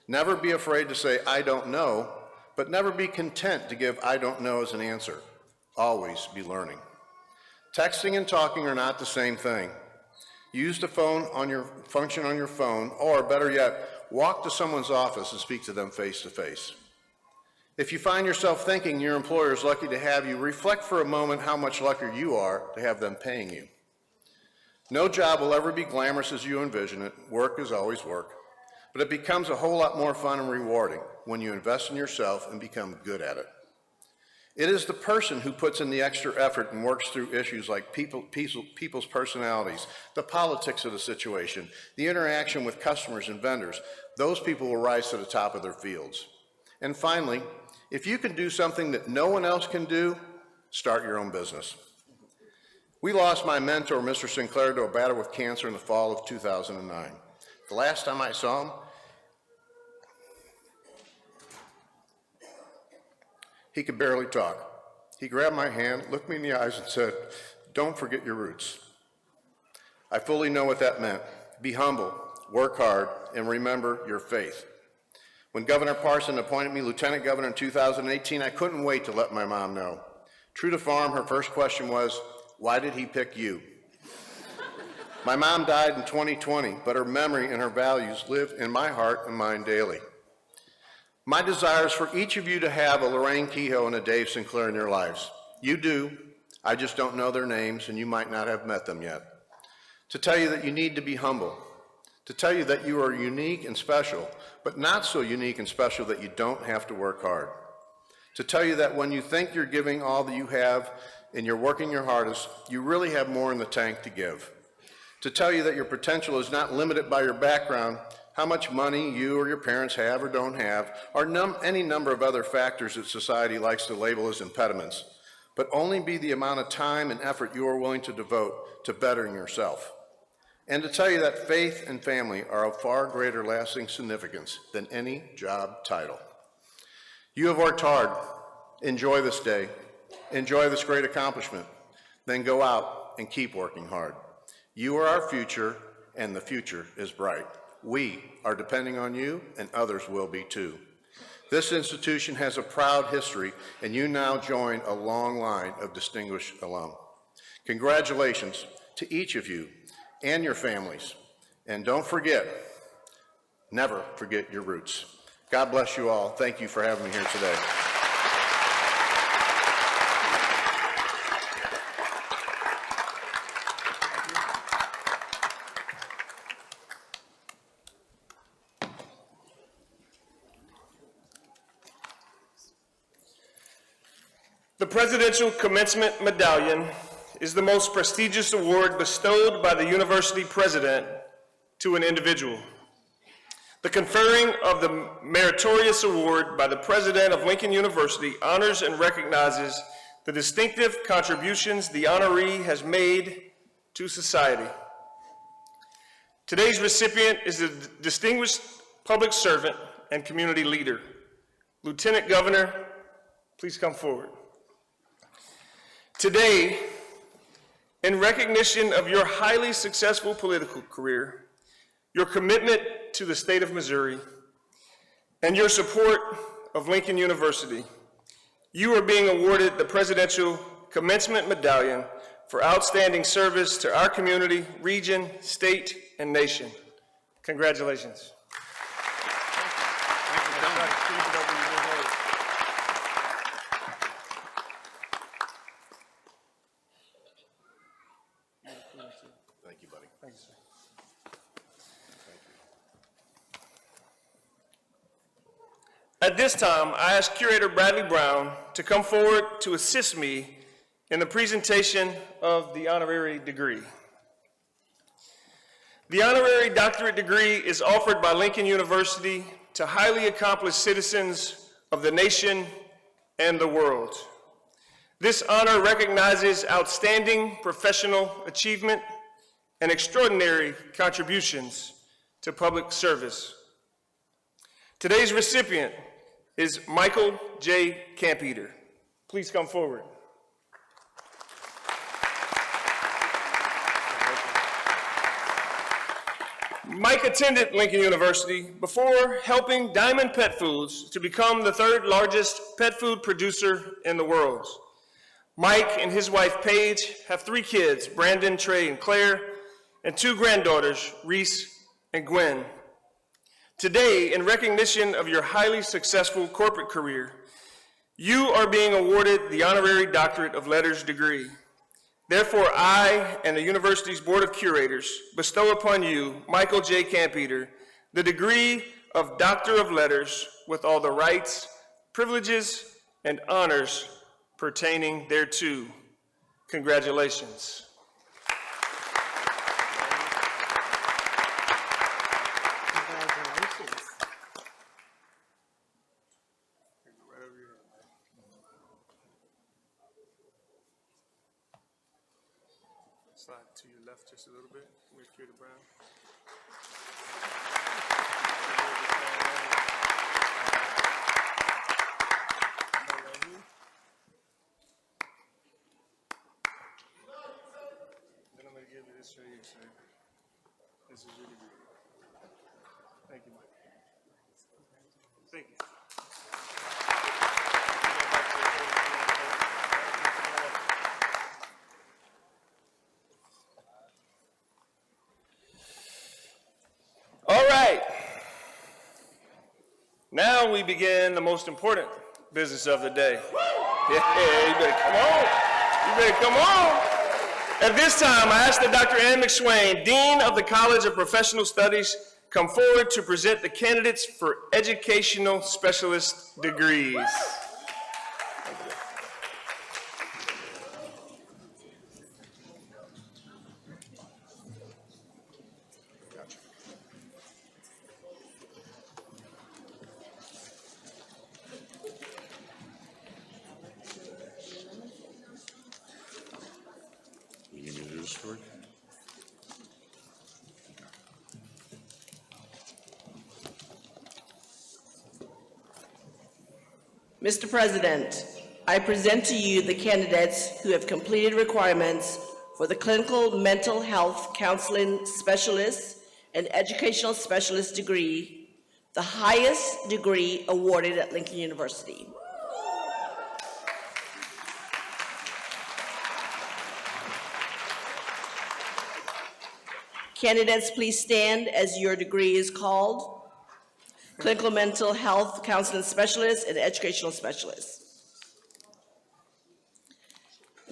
Never be afraid to say, I don't know, but never be content to give I don't know as an answer. Always be learning. Texting and talking are not the same thing. Use the function on your phone, or better yet, walk to someone's office and speak to them face to face. If you find yourself thinking your employer is lucky to have you, reflect for a moment how much luckier you are to have them paying you. No job will ever be glamorous as you envision it. Work is always work. But it becomes a whole lot more fun and rewarding when you invest in yourself and become good at it. It is the person who puts in the extra effort and works through issues like people's personalities, the politics of the situation, the interaction with customers and vendors. Those people will rise to the top of their fields. And finally, if you can do something that no one else can do, start your own business. We lost my mentor, Mr. Sinclair, to a battle with cancer in the fall of 2009. The last time I saw him, he could barely talk. He grabbed my hand, looked me in the eyes, and said, "Don't forget your roots." I fully know what that meant. Be humble, work hard, and remember your faith. When Governor Parson appointed me Lieutenant Governor in 2018, I couldn't wait to let my mom know. True to form, her first question was, "Why did he pick you?" My mom died in 2020, but her memory and her values live in my heart and mind daily. My desire is for each of you to have a Lorraine Kehoe and a Dave Sinclair in your lives. You do. I just don't know their names, and you might not have met them yet. To tell you that you need to be humble. To tell you that you are unique and special, but not so unique and special that you don't have to work hard. To tell you that when you think you're giving all that you have and you're working your hardest, you really have more in the tank to give. To tell you that your potential is not limited by your background, how much money you or your parents have or don't have, or any number of other factors that society likes to label as impediments, but only be the amount of time and effort you are willing to devote to bettering yourself. And to tell you that faith and family are of far greater lasting significance than any job title. You have worked hard. Enjoy this day. Enjoy this great accomplishment. Then go out and keep working hard. You are our future, and the future is bright. We are depending on you, and others will be too. This institution has a proud history, and you now join a long line of distinguished alum. Congratulations to each of you and your families. And don't forget, never forget your roots. God bless you all. Thank you for having me here today. The Presidential Commencement Medallion is the most prestigious award bestowed by the university president to an individual. The conferring of the meritorious award by the president of Lincoln University honors and recognizes the distinctive contributions the honoree has made to society. Today's recipient is a distinguished public servant and community leader. Lieutenant Governor, please come forward. Today, in recognition of your highly successful political career, your commitment to the state of Missouri, and your support of Lincoln University, you are being awarded the Presidential Commencement Medallion for outstanding service to our community, region, state, and nation. Congratulations. Thank you, buddy. Thank you, sir. At this time, I ask Curator Bradley Brown to come forward to assist me in the presentation of the honorary degree. The honorary doctorate degree is offered by Lincoln University to highly accomplished citizens of the nation and the world. This honor recognizes outstanding professional achievement and extraordinary contributions to public service. Today's recipient is Michael J. Campeter. Please come forward. Mike attended Lincoln University before helping Diamond Pet Foods to become the third largest pet food producer in the world. Mike and his wife Paige have 3 kids, Brandon, Trey, and Claire, and 2 granddaughters, Reese and Gwen. Today, in recognition of your highly successful corporate career, you are being awarded the Honorary Doctorate of Letters degree. Therefore, I and the university's Board of Curators bestow upon you, Michael J. Campeter, the degree of Doctor of Letters with all the rights, privileges, and honors pertaining thereto. Congratulations. Congratulations. Slide to your left just a little bit. Where's Curator Brown? Then I'm going to give you this right here, sir. This is your degree. Thank you, Mike. Thank you. All right. Now we begin the most important business of the day. Yeah, you better come on. You better come on. At this time, I ask that Dr. Ann McSwain, Dean of the College of Professional Studies, come forward to present the candidates for educational specialist degrees. Mr. President, I present to you the candidates who have completed requirements for the Clinical Mental Health Counseling Specialist and Educational Specialist degree, the highest degree awarded at Lincoln University. Candidates, please stand as your degree is called. Clinical Mental Health Counseling Specialist and Educational Specialist.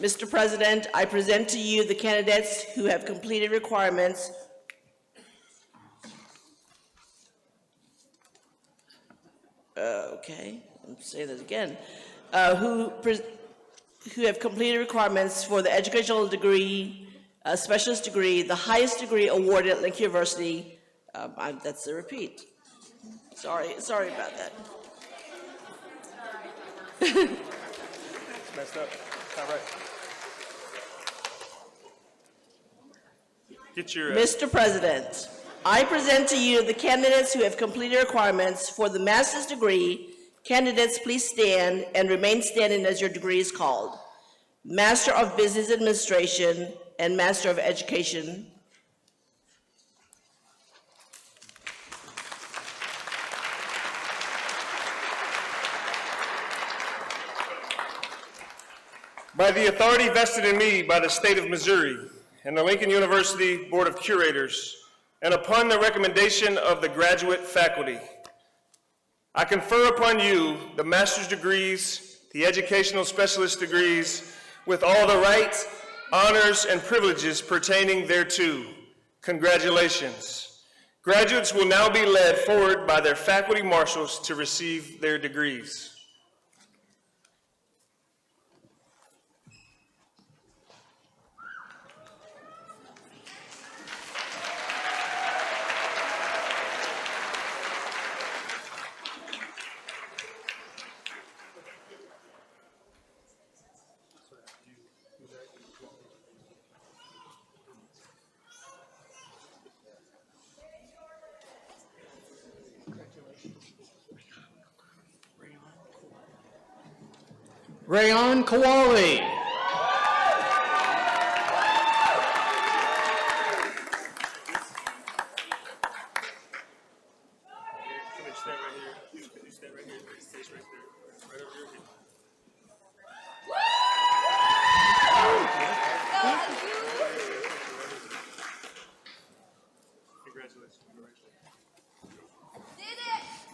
Mr. President, I present to you the candidates who have completed requirements okay, I'll say that again. Who have completed requirements for the educational degree, specialist degree, the highest degree awarded at Lincoln University. That's a repeat. Sorry about that. Messed up. All right. Get your. Mr. President, I present to you the candidates who have completed requirements for the master's degree. Candidates, please stand and remain standing as your degree is called. Master of Business Administration and Master of Education. By the authority vested in me by the state of Missouri and the Lincoln University Board of Curators, and upon the recommendation of the graduate faculty, I confer upon you the master's degrees, the educational specialist degrees, with all the rights, honors, and privileges pertaining thereto. Congratulations. Graduates will now be led forward by their faculty marshals to receive their degrees. Rayon Kowali.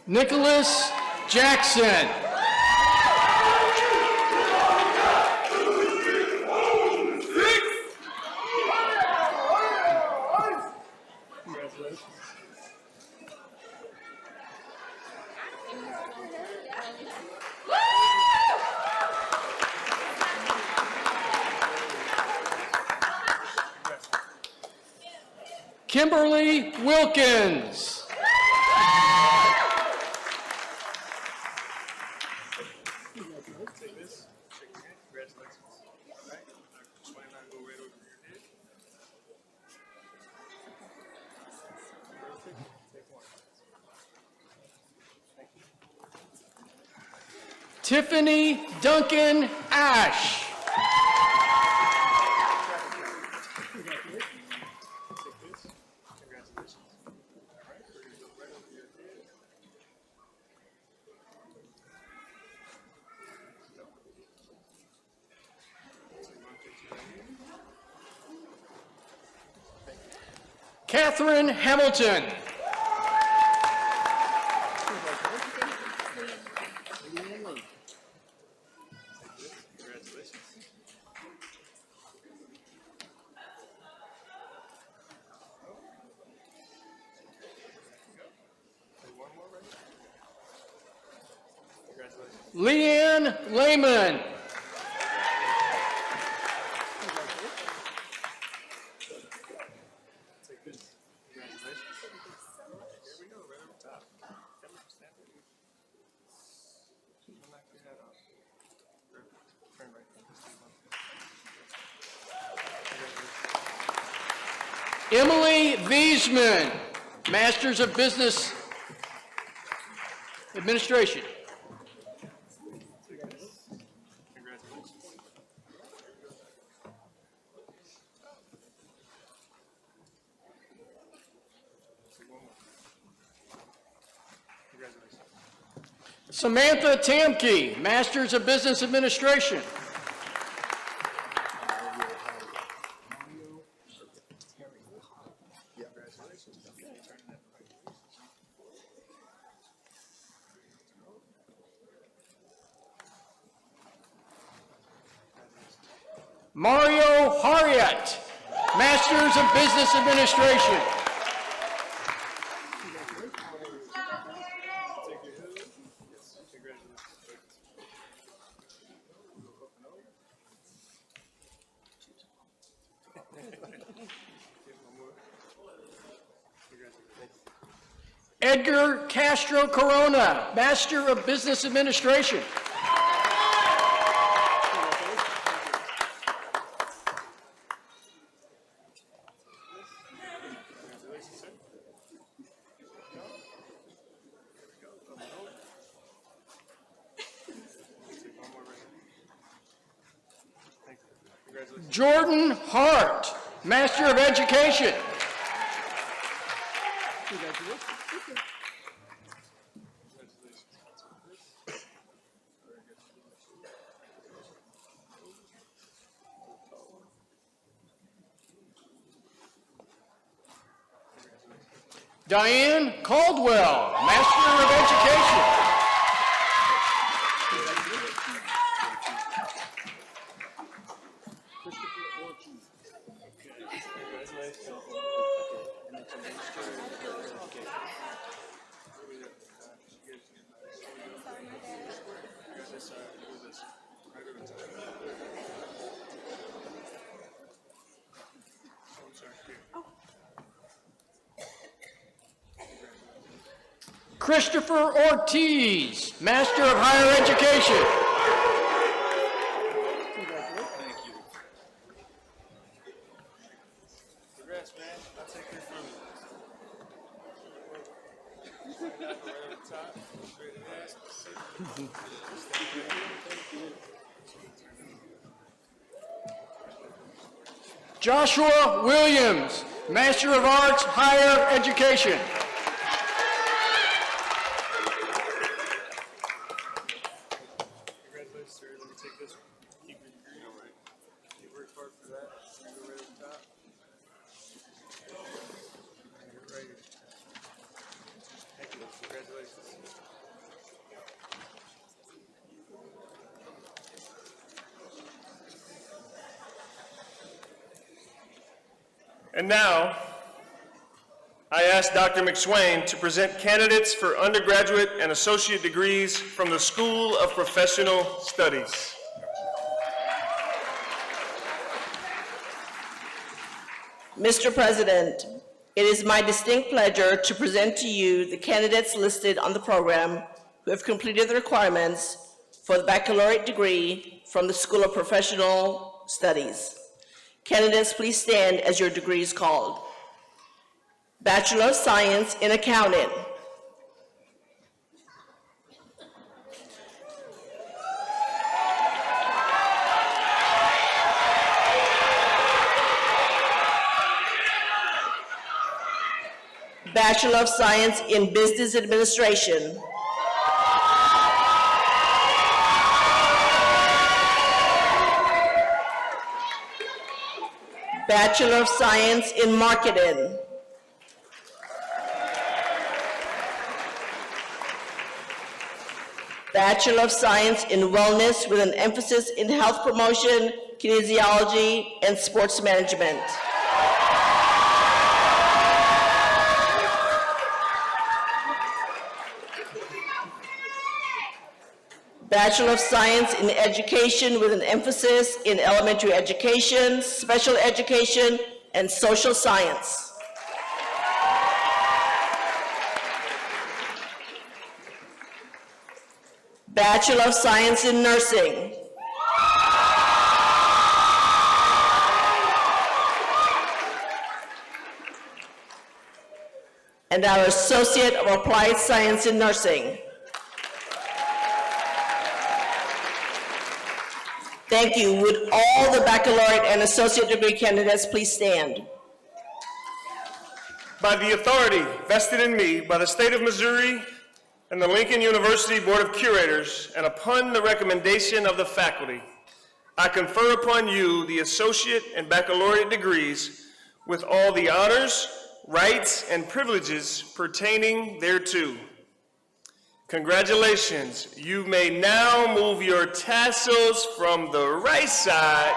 Nicholas Jackson. Kimberly Wilkins. Tiffany Duncan Ash. Catherine Hamilton. Leanne Lehman. Emily Wiesman, Masters of Business Administration. Samantha Tamke, Masters of Business Administration. Mario Harriet, Masters of Business Administration. Edgar Castro Corona, Master of Business Administration. Jordan Hart, Master of Education. Diane Caldwell, Master of Education. Christopher Ortiz, Master of Higher Education. Congrats, man. I'll take this from you. Joshua Williams, Master of Arts, Higher Education. Congratulations, sir. Let me take this one. Keep your degree. All right. You work hard for that. You go right at the top. You're right here. Thank you. Congratulations. And now, I ask Dr. McSwain to present candidates for undergraduate and associate degrees from the School of Professional Studies. Mr. President, it is my distinct pleasure to present to you the candidates listed on the program who have completed the requirements for the baccalaureate degree from the School of Professional Studies. Candidates, please stand as your degree is called. Bachelor of Science in Accounting. Bachelor of Science in Business Administration. Bachelor of Science in Marketing. Bachelor of Science in Wellness with an emphasis in health promotion, kinesiology, and sports management. Bachelor of Science in Education with an emphasis in elementary education, special education, and social science. Bachelor of Science in Nursing. And our Associate of Applied Science in Nursing. Thank you. Would all the baccalaureate and associate degree candidates please stand? By the authority vested in me by the state of Missouri and the Lincoln University Board of Curators, and upon the recommendation of the faculty, I confer upon you the associate and baccalaureate degrees with all the honors, rights, and privileges pertaining thereto. Congratulations. You may now move your tassels from the right side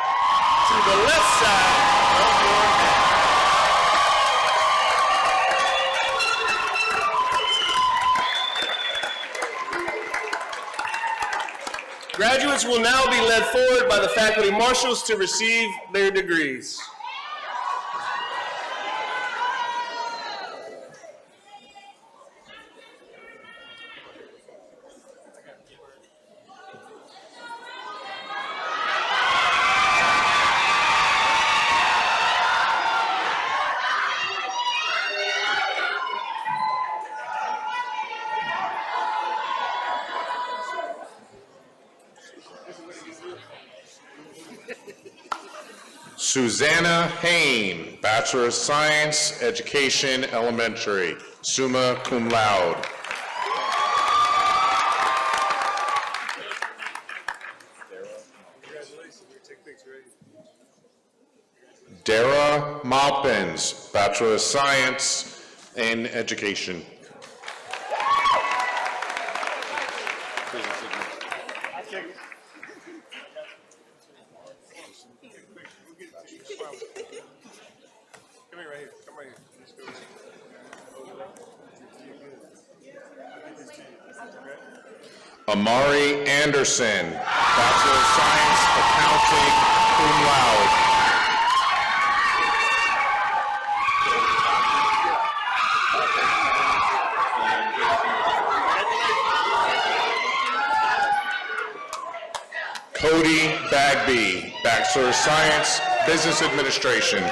to the left side of your hat. Graduates will now be led forward by the faculty marshals to receive their degrees. Susanna Hain, Bachelor of Science, Education, Elementary, summa cum laude. Dara Maupins, Bachelor of Science in Education. Amari Anderson, Bachelor of Science, Accounting, cum laude. Cody Bagby, Bachelor of Science, Business Administration.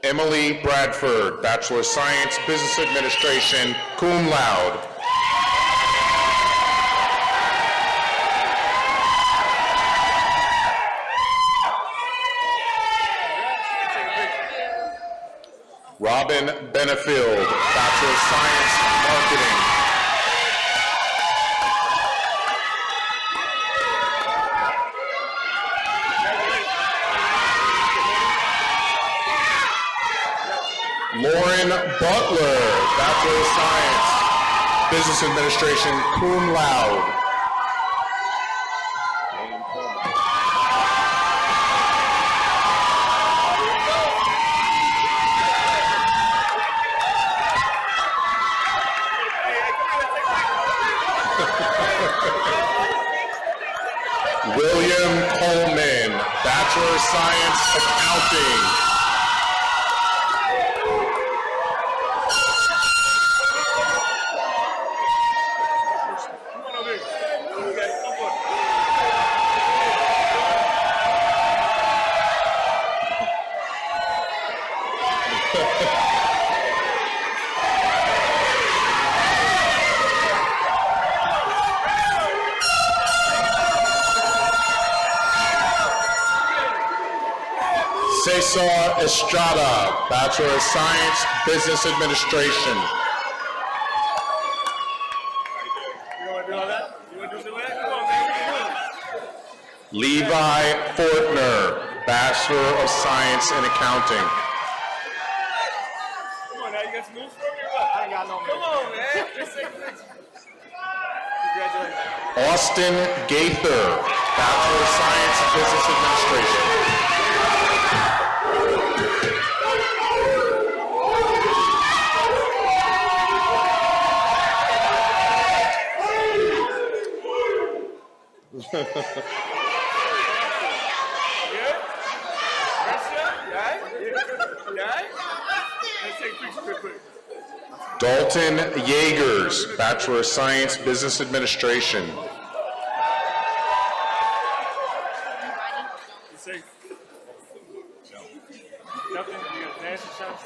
Emily Bradford, Bachelor of Science, Business Administration, cum laude. Robin Benefield, Bachelor of Science, Marketing. Lauren Butler, Bachelor of Science, Business Administration, cum laude. William Coleman, Bachelor of Science, Accounting. Cesar Estrada, Bachelor of Science, Business Administration. Levi Fortner, Bachelor of Science in Accounting. Come on now, you got some moves for me or what? I ain't got no moves. Come on, man. Let's take a picture. Congratulations. Austin Gaither, Bachelor of Science, Business Administration. Dalton Yeagers, Bachelor of Science, Business Administration.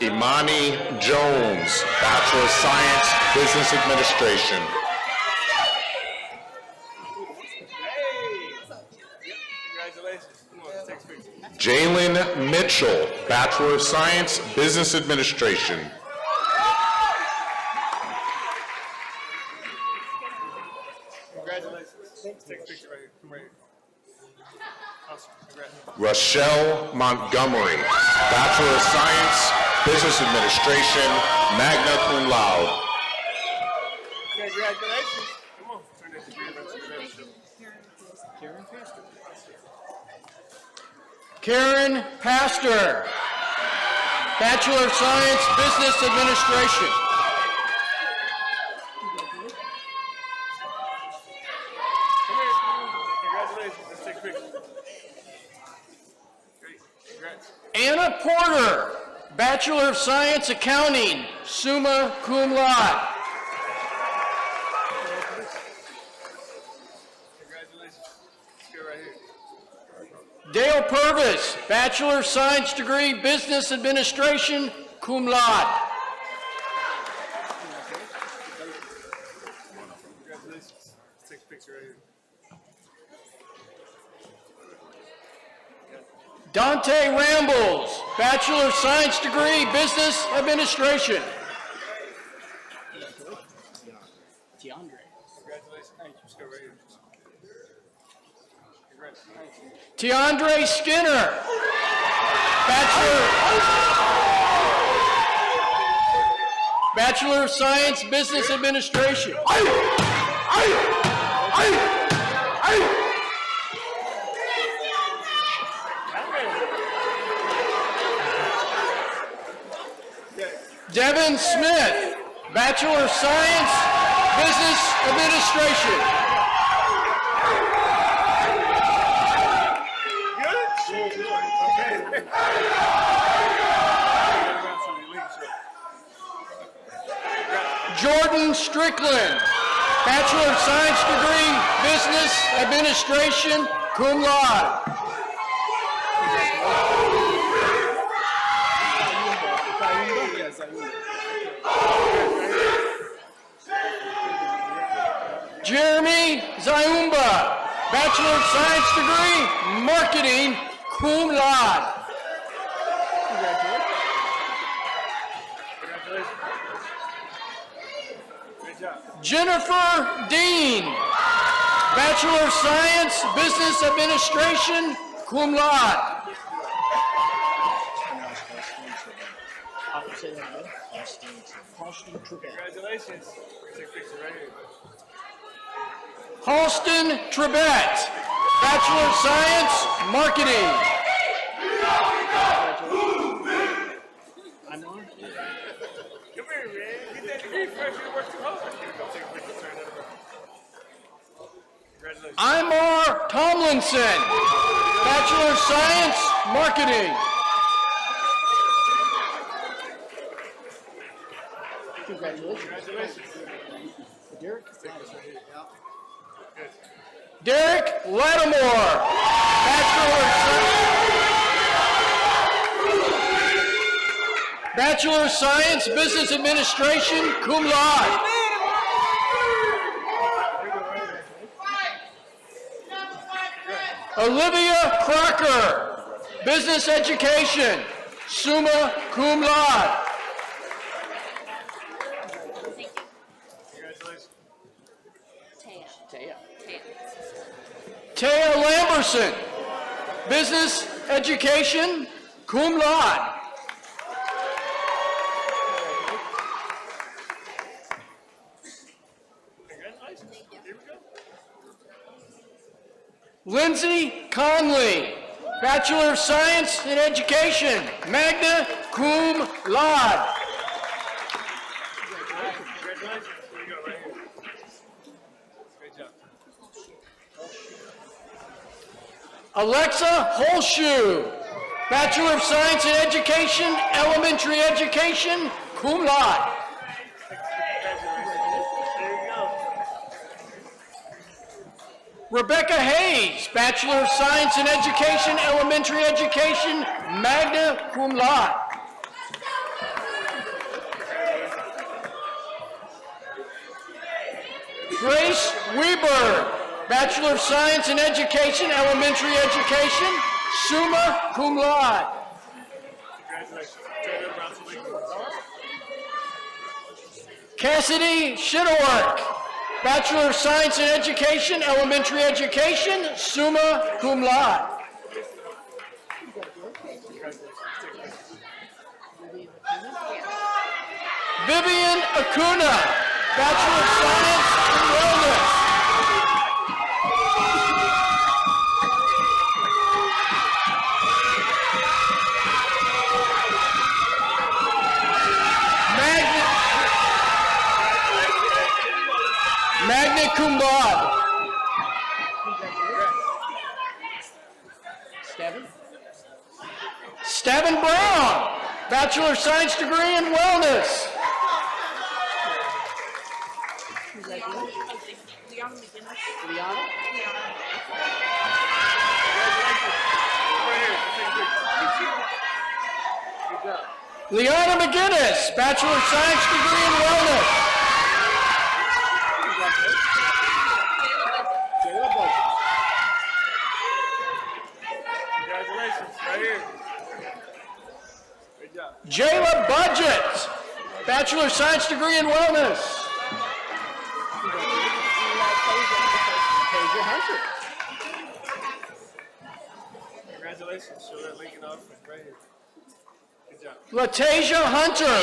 Imani Jones, Bachelor of Science, Business Administration. Jalen Mitchell, Bachelor of Science, Business Administration. Congratulations. Take a picture right here. Come right here. Awesome. Congrats. Rochelle Montgomery, Bachelor of Science, Business Administration, magna cum laude. Congratulations. Come on. Turn that degree around to the left. Karen Pastor, Bachelor of Science, Business Administration. Come here. Congratulations. Let's take a picture. Great. Congrats. Anna Porter, Bachelor of Science, Accounting, summa cum laude. Congratulations. Let's go right here. Dale Purvis, Bachelor of Science degree, Business Administration, cum laude. Congratulations. Let's take a picture right here. Dante Rambles, Bachelor of Science degree, Business Administration. Congratulations. Let's go right here. Congrats. Tiandre Skinner, Bachelor of Science, Business Administration. Devin Smith, Bachelor of Science, Business Administration. Jordan Strickland, Bachelor of Science degree, Business Administration, cum laude. Jeremy Zayumba, Bachelor of Science degree, Marketing, cum laude. Jennifer Dean, Bachelor of Science, Business Administration, cum laude. Congratulations. Take a picture right here. Halston Trebet, Bachelor of Science, Marketing. Come here, man. Get that degree first. You work too hard. Go take a picture. Turn that around. Congratulations. Imar Tomlinson, Bachelor of Science, Marketing. Congratulations. Derek Lattimore, Bachelor of Science, Business Administration, cum laude. Olivia Crocker, Business Education, summa cum laude. Congratulations. Taya Lamberson, Business Education, cum laude. Congratulations. Here we go. Lindsay Conley, Bachelor of Science in Education, magna cum laude. Congratulations. Here we go, right here. Great job. Alexa Holshoe, Bachelor of Science in Education, Elementary Education, cum laude. Rebecca Hayes, Bachelor of Science in Education, Elementary Education, magna cum laude. Grace Weber, Bachelor of Science in Education, Elementary Education, summa cum laude. Cassidy Shittlework, Bachelor of Science in Education, Elementary Education, summa cum laude. Vivian Acuna, Bachelor of Science in Wellness. Magna cum laude. Stavin Brown, Bachelor of Science degree in Wellness. Liana McGinnis, Bachelor of Science degree in Wellness. Congratulations, right here. Good job. Jayla Budget, Bachelor of Science degree in Wellness. Congratulations, she'll let Lincoln off right here. Good job. Latasia Hunter,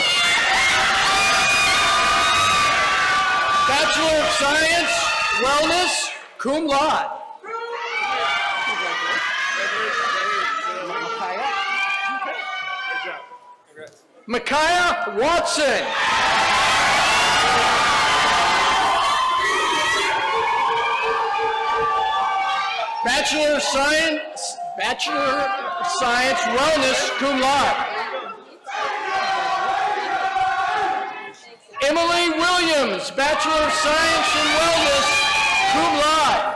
Bachelor of Science, Wellness, cum laude. Good job. Congrats. Micaiah Watson, Bachelor of Science, Wellness, cum laude. Emily Williams, Bachelor of Science in Wellness, cum laude.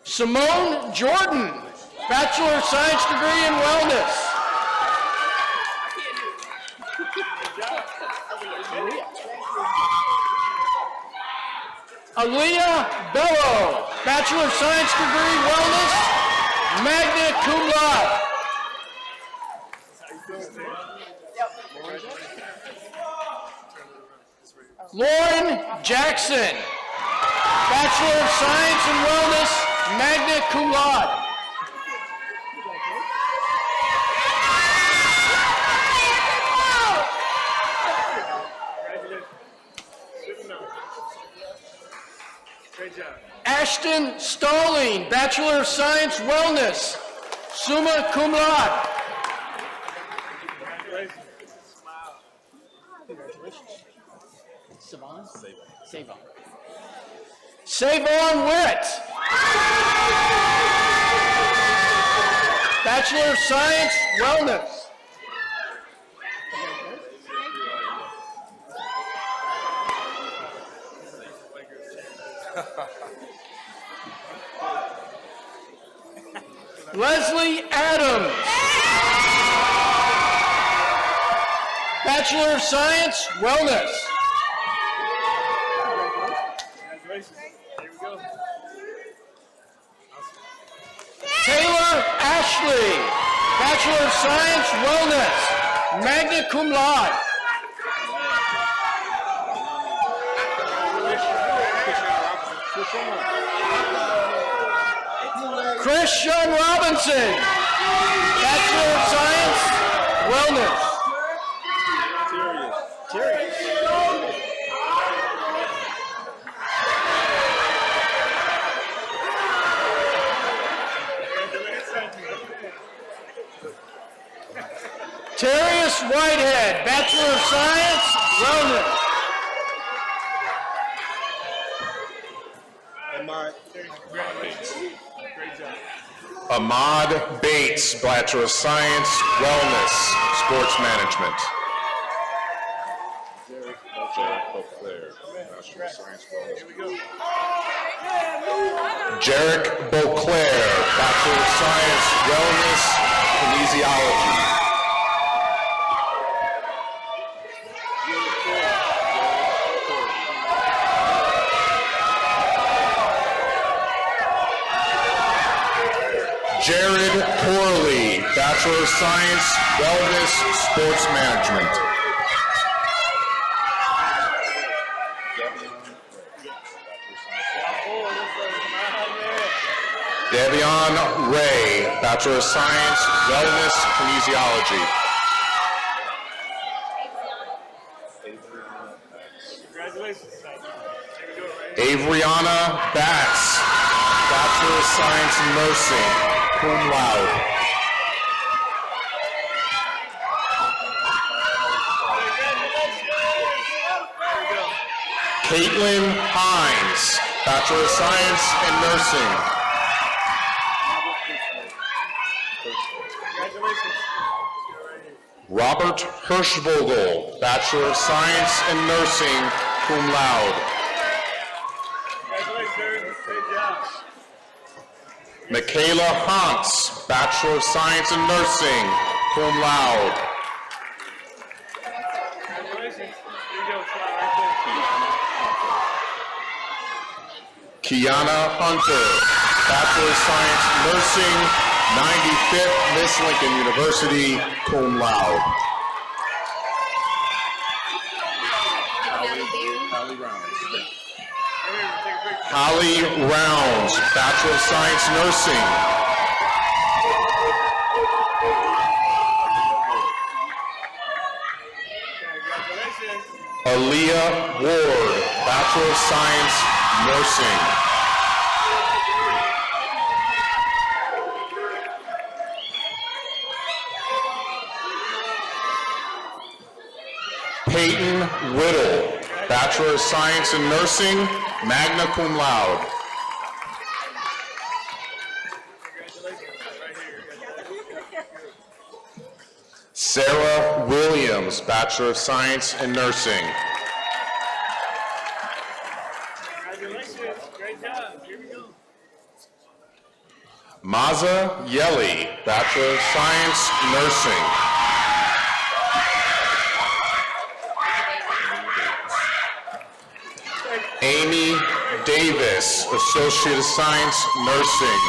Simone Jordan, Bachelor of Science degree in Wellness. Aaliyah Bello, Bachelor of Science degree Wellness, magna cum laude. Lauren Jackson, Bachelor of Science in Wellness, magna cum laude. Great job. Ashton Stalling, Bachelor of Science Wellness, summa cum laude. Savon Witt, Bachelor of Science Wellness. Leslie Adams, Bachelor of Science Wellness. Congratulations. Here we go. Taylor Ashley, Bachelor of Science Wellness, magna cum laude. Christian Robinson, Bachelor of Science Wellness. Terrius Whitehead, Bachelor of Science Wellness. Ahmad Bates, Bachelor of Science, Wellness, Sports Management. Jarek Beauclair, Bachelor of Science, Wellness, Kinesiology. Jared Corley, Bachelor of Science, Wellness, Sports Management. Davion Ray, Bachelor of Science, Wellness, Kinesiology. Avriana Batts, Bachelor of Science in Nursing, cum laude. Caitlin Hines, Bachelor of Science in Nursing. Robert Hirschvogel, Bachelor of Science in Nursing, cum laude. Michaela Hans, Bachelor of Science in Nursing, cum laude. Kiana Hunter, Bachelor of Science Nursing, 95th Miss Lincoln University, cum laude. Holly Rounds, Bachelor of Science Nursing. Aaliyah Ward, Bachelor of Science Nursing. Peyton Whittle, Bachelor of Science in Nursing, magna cum laude. Sarah Williams, Bachelor of Science in Nursing. Congratulations, great job, here we go. Maza Yeli, Bachelor of Science Nursing. Amy Davis, Associate of Science Nursing.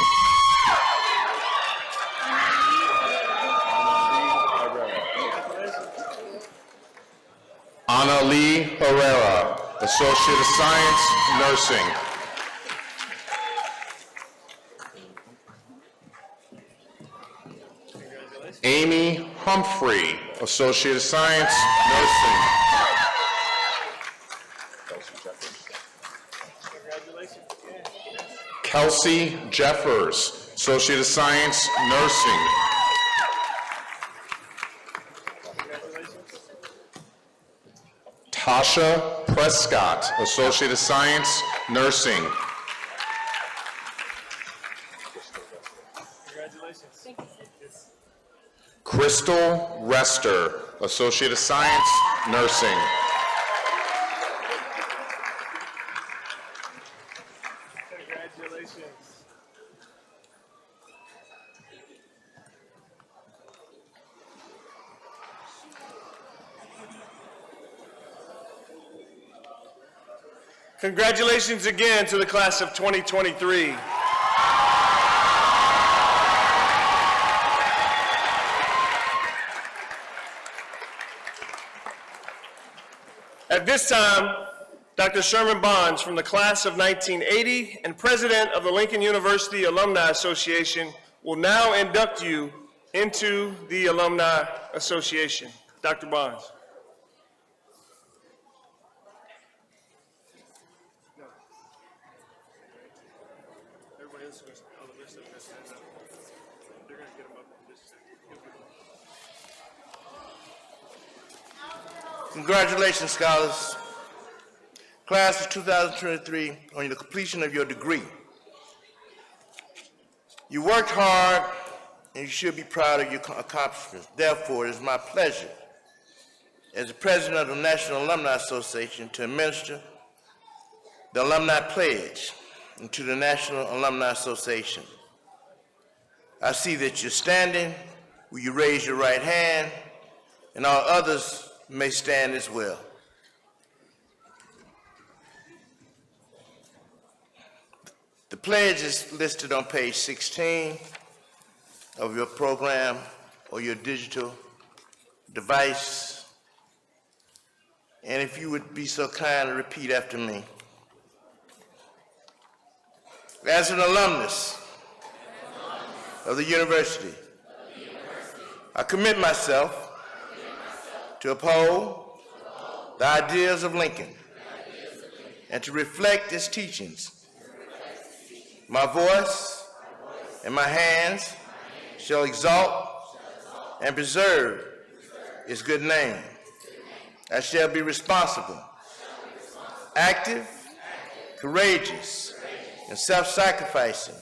Ana Lee Herrera, Associate of Science Nursing. Amy Humphrey, Associate of Science Nursing. Kelsey Jeffers, Associate of Science Nursing. Tasha Prescott, Associate of Science Nursing. Crystal Rester, Associate of Science Nursing. Congratulations. Congratulations again to the class of 2023. At this time, Dr. Sherman Bonds from the class of 1980 and president of the Lincoln University Alumni Association will now induct you into the Alumni Association. Dr. Bonds. Congratulations, scholars. Class of 2023, on the completion of your degree. You worked hard, and you should be proud of your accomplishments. Therefore, it is my pleasure, as the president of the National Alumni Association, to administer the Alumni Pledge to the National Alumni Association. I see that you're standing. Will you raise your right hand? And all others may stand as well. The pledge is listed on page 16. of your program or your digital device. And if you would be so kind to repeat after me. As an alumnus of the university, I commit myself to uphold the ideals of Lincoln and to reflect its teachings. My voice and my hands shall exalt and preserve its good name. I shall be responsible, active, courageous, and self-sacrificing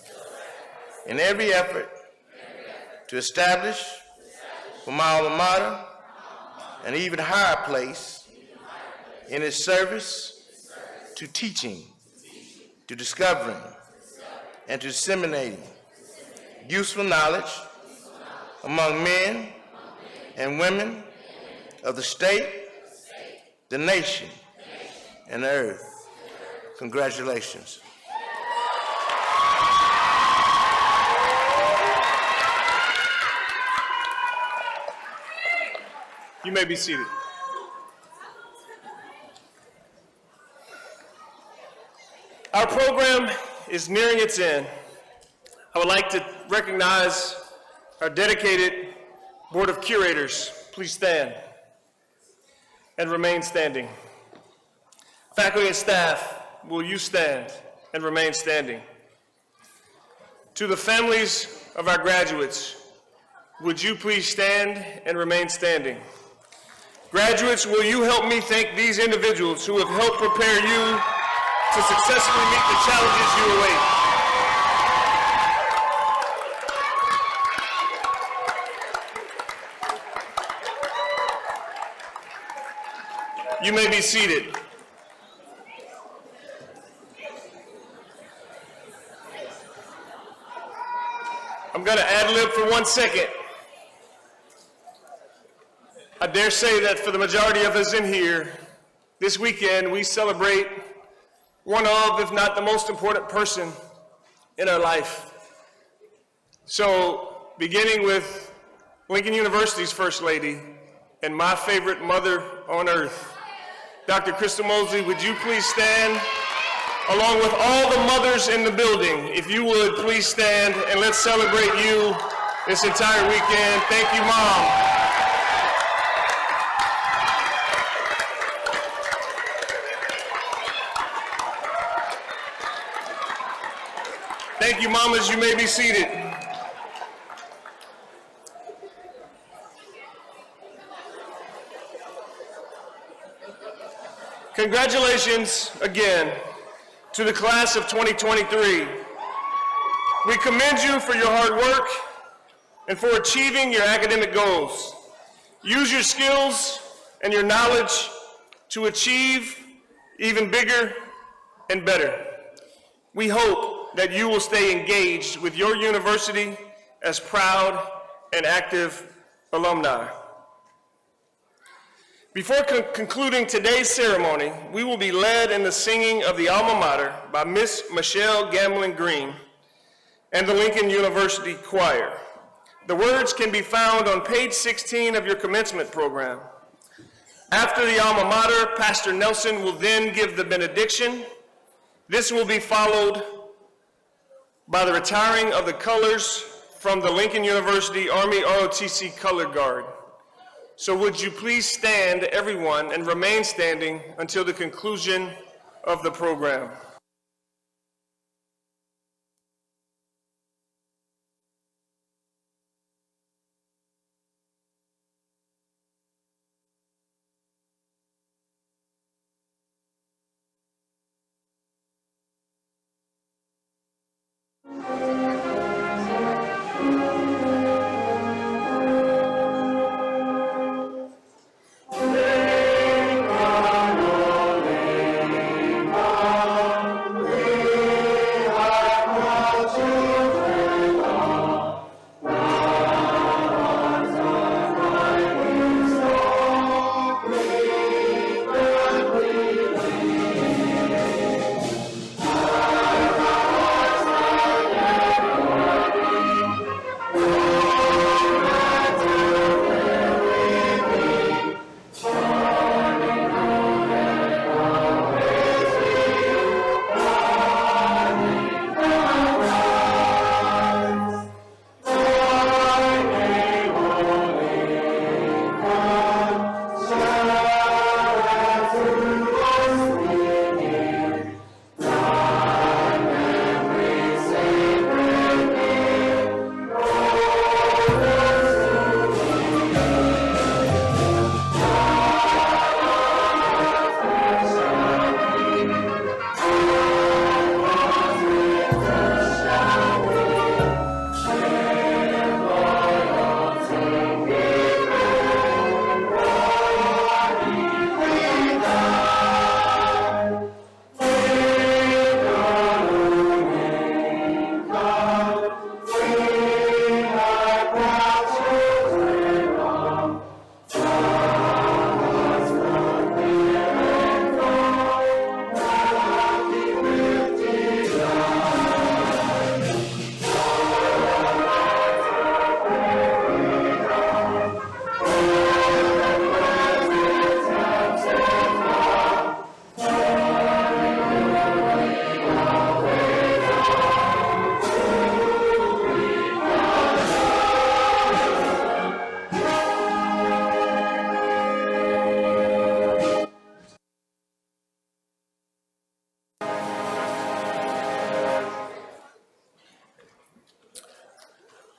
in every effort to establish for my alma mater an even higher place in its service to teaching, to discovering, and to disseminating useful knowledge among men and women of the state, the nation, and the earth. Congratulations. You may be seated. Our program is nearing its end. I would like to recognize our dedicated Board of Curators. Please stand and remain standing. Faculty and staff, will you stand and remain standing? To the families of our graduates, would you please stand and remain standing? Graduates, will you help me thank these individuals who have helped prepare you to successfully meet the challenges you await. You may be seated. I'm going to ad-lib for 1 second. I dare say that for the majority of us in here, this weekend we celebrate one of, if not the most important person in our life. So, beginning with Lincoln University's First Lady and my favorite mother on earth, Dr. Crystal Mosley, would you please stand, along with all the mothers in the building. If you would, please stand, and let's celebrate you this entire weekend. Thank you, Mom. Thank you, mamas. You may be seated. Congratulations again to the class of 2023. We commend you for your hard work and for achieving your academic goals. Use your skills and your knowledge to achieve even bigger and better. We hope that you will stay engaged with your university as proud and active alumni. Before concluding today's ceremony, we will be led in the singing of the alma mater by Miss Michelle Gamblin Green and the Lincoln University Choir. The words can be found on page 16 of your commencement program. After the alma mater, Pastor Nelson will then give the benediction. This will be followed by the retiring of the colors from the Lincoln University Army ROTC Color Guard. So would you please stand, everyone, and remain standing until the conclusion of the program.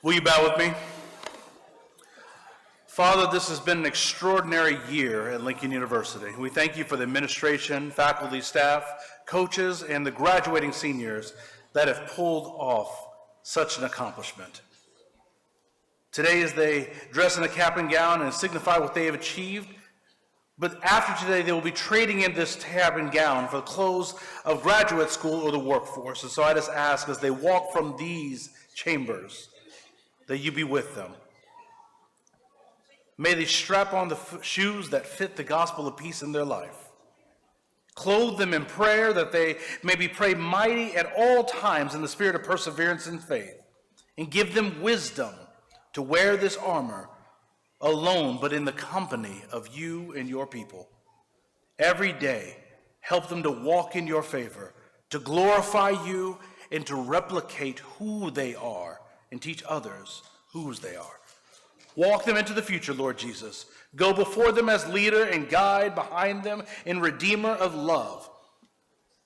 Will you bow with me? Father, this has been an extraordinary year at Lincoln University. We thank you for the administration, faculty, staff, coaches, and the graduating seniors that have pulled off such an accomplishment. Today, as they dress in a cap and gown and signify what they have achieved, but after today, they will be trading in this cap and gown for the clothes of graduate school or the workforce. And so I just ask, as they walk from these chambers, that you be with them. May they strap on the shoes that fit the gospel of peace in their life. Clothe them in prayer that they may be prayed mighty at all times in the spirit of perseverance and faith. And give them wisdom to wear this armor alone, but in the company of you and your people. Every day, help them to walk in your favor, to glorify you, and to replicate who they are and teach others whose they are. Walk them into the future, Lord Jesus. Go before them as leader and guide behind them and redeemer of love.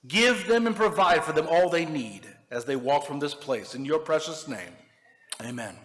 Give them and provide for them all they need as they walk from this place. In your precious name, amen.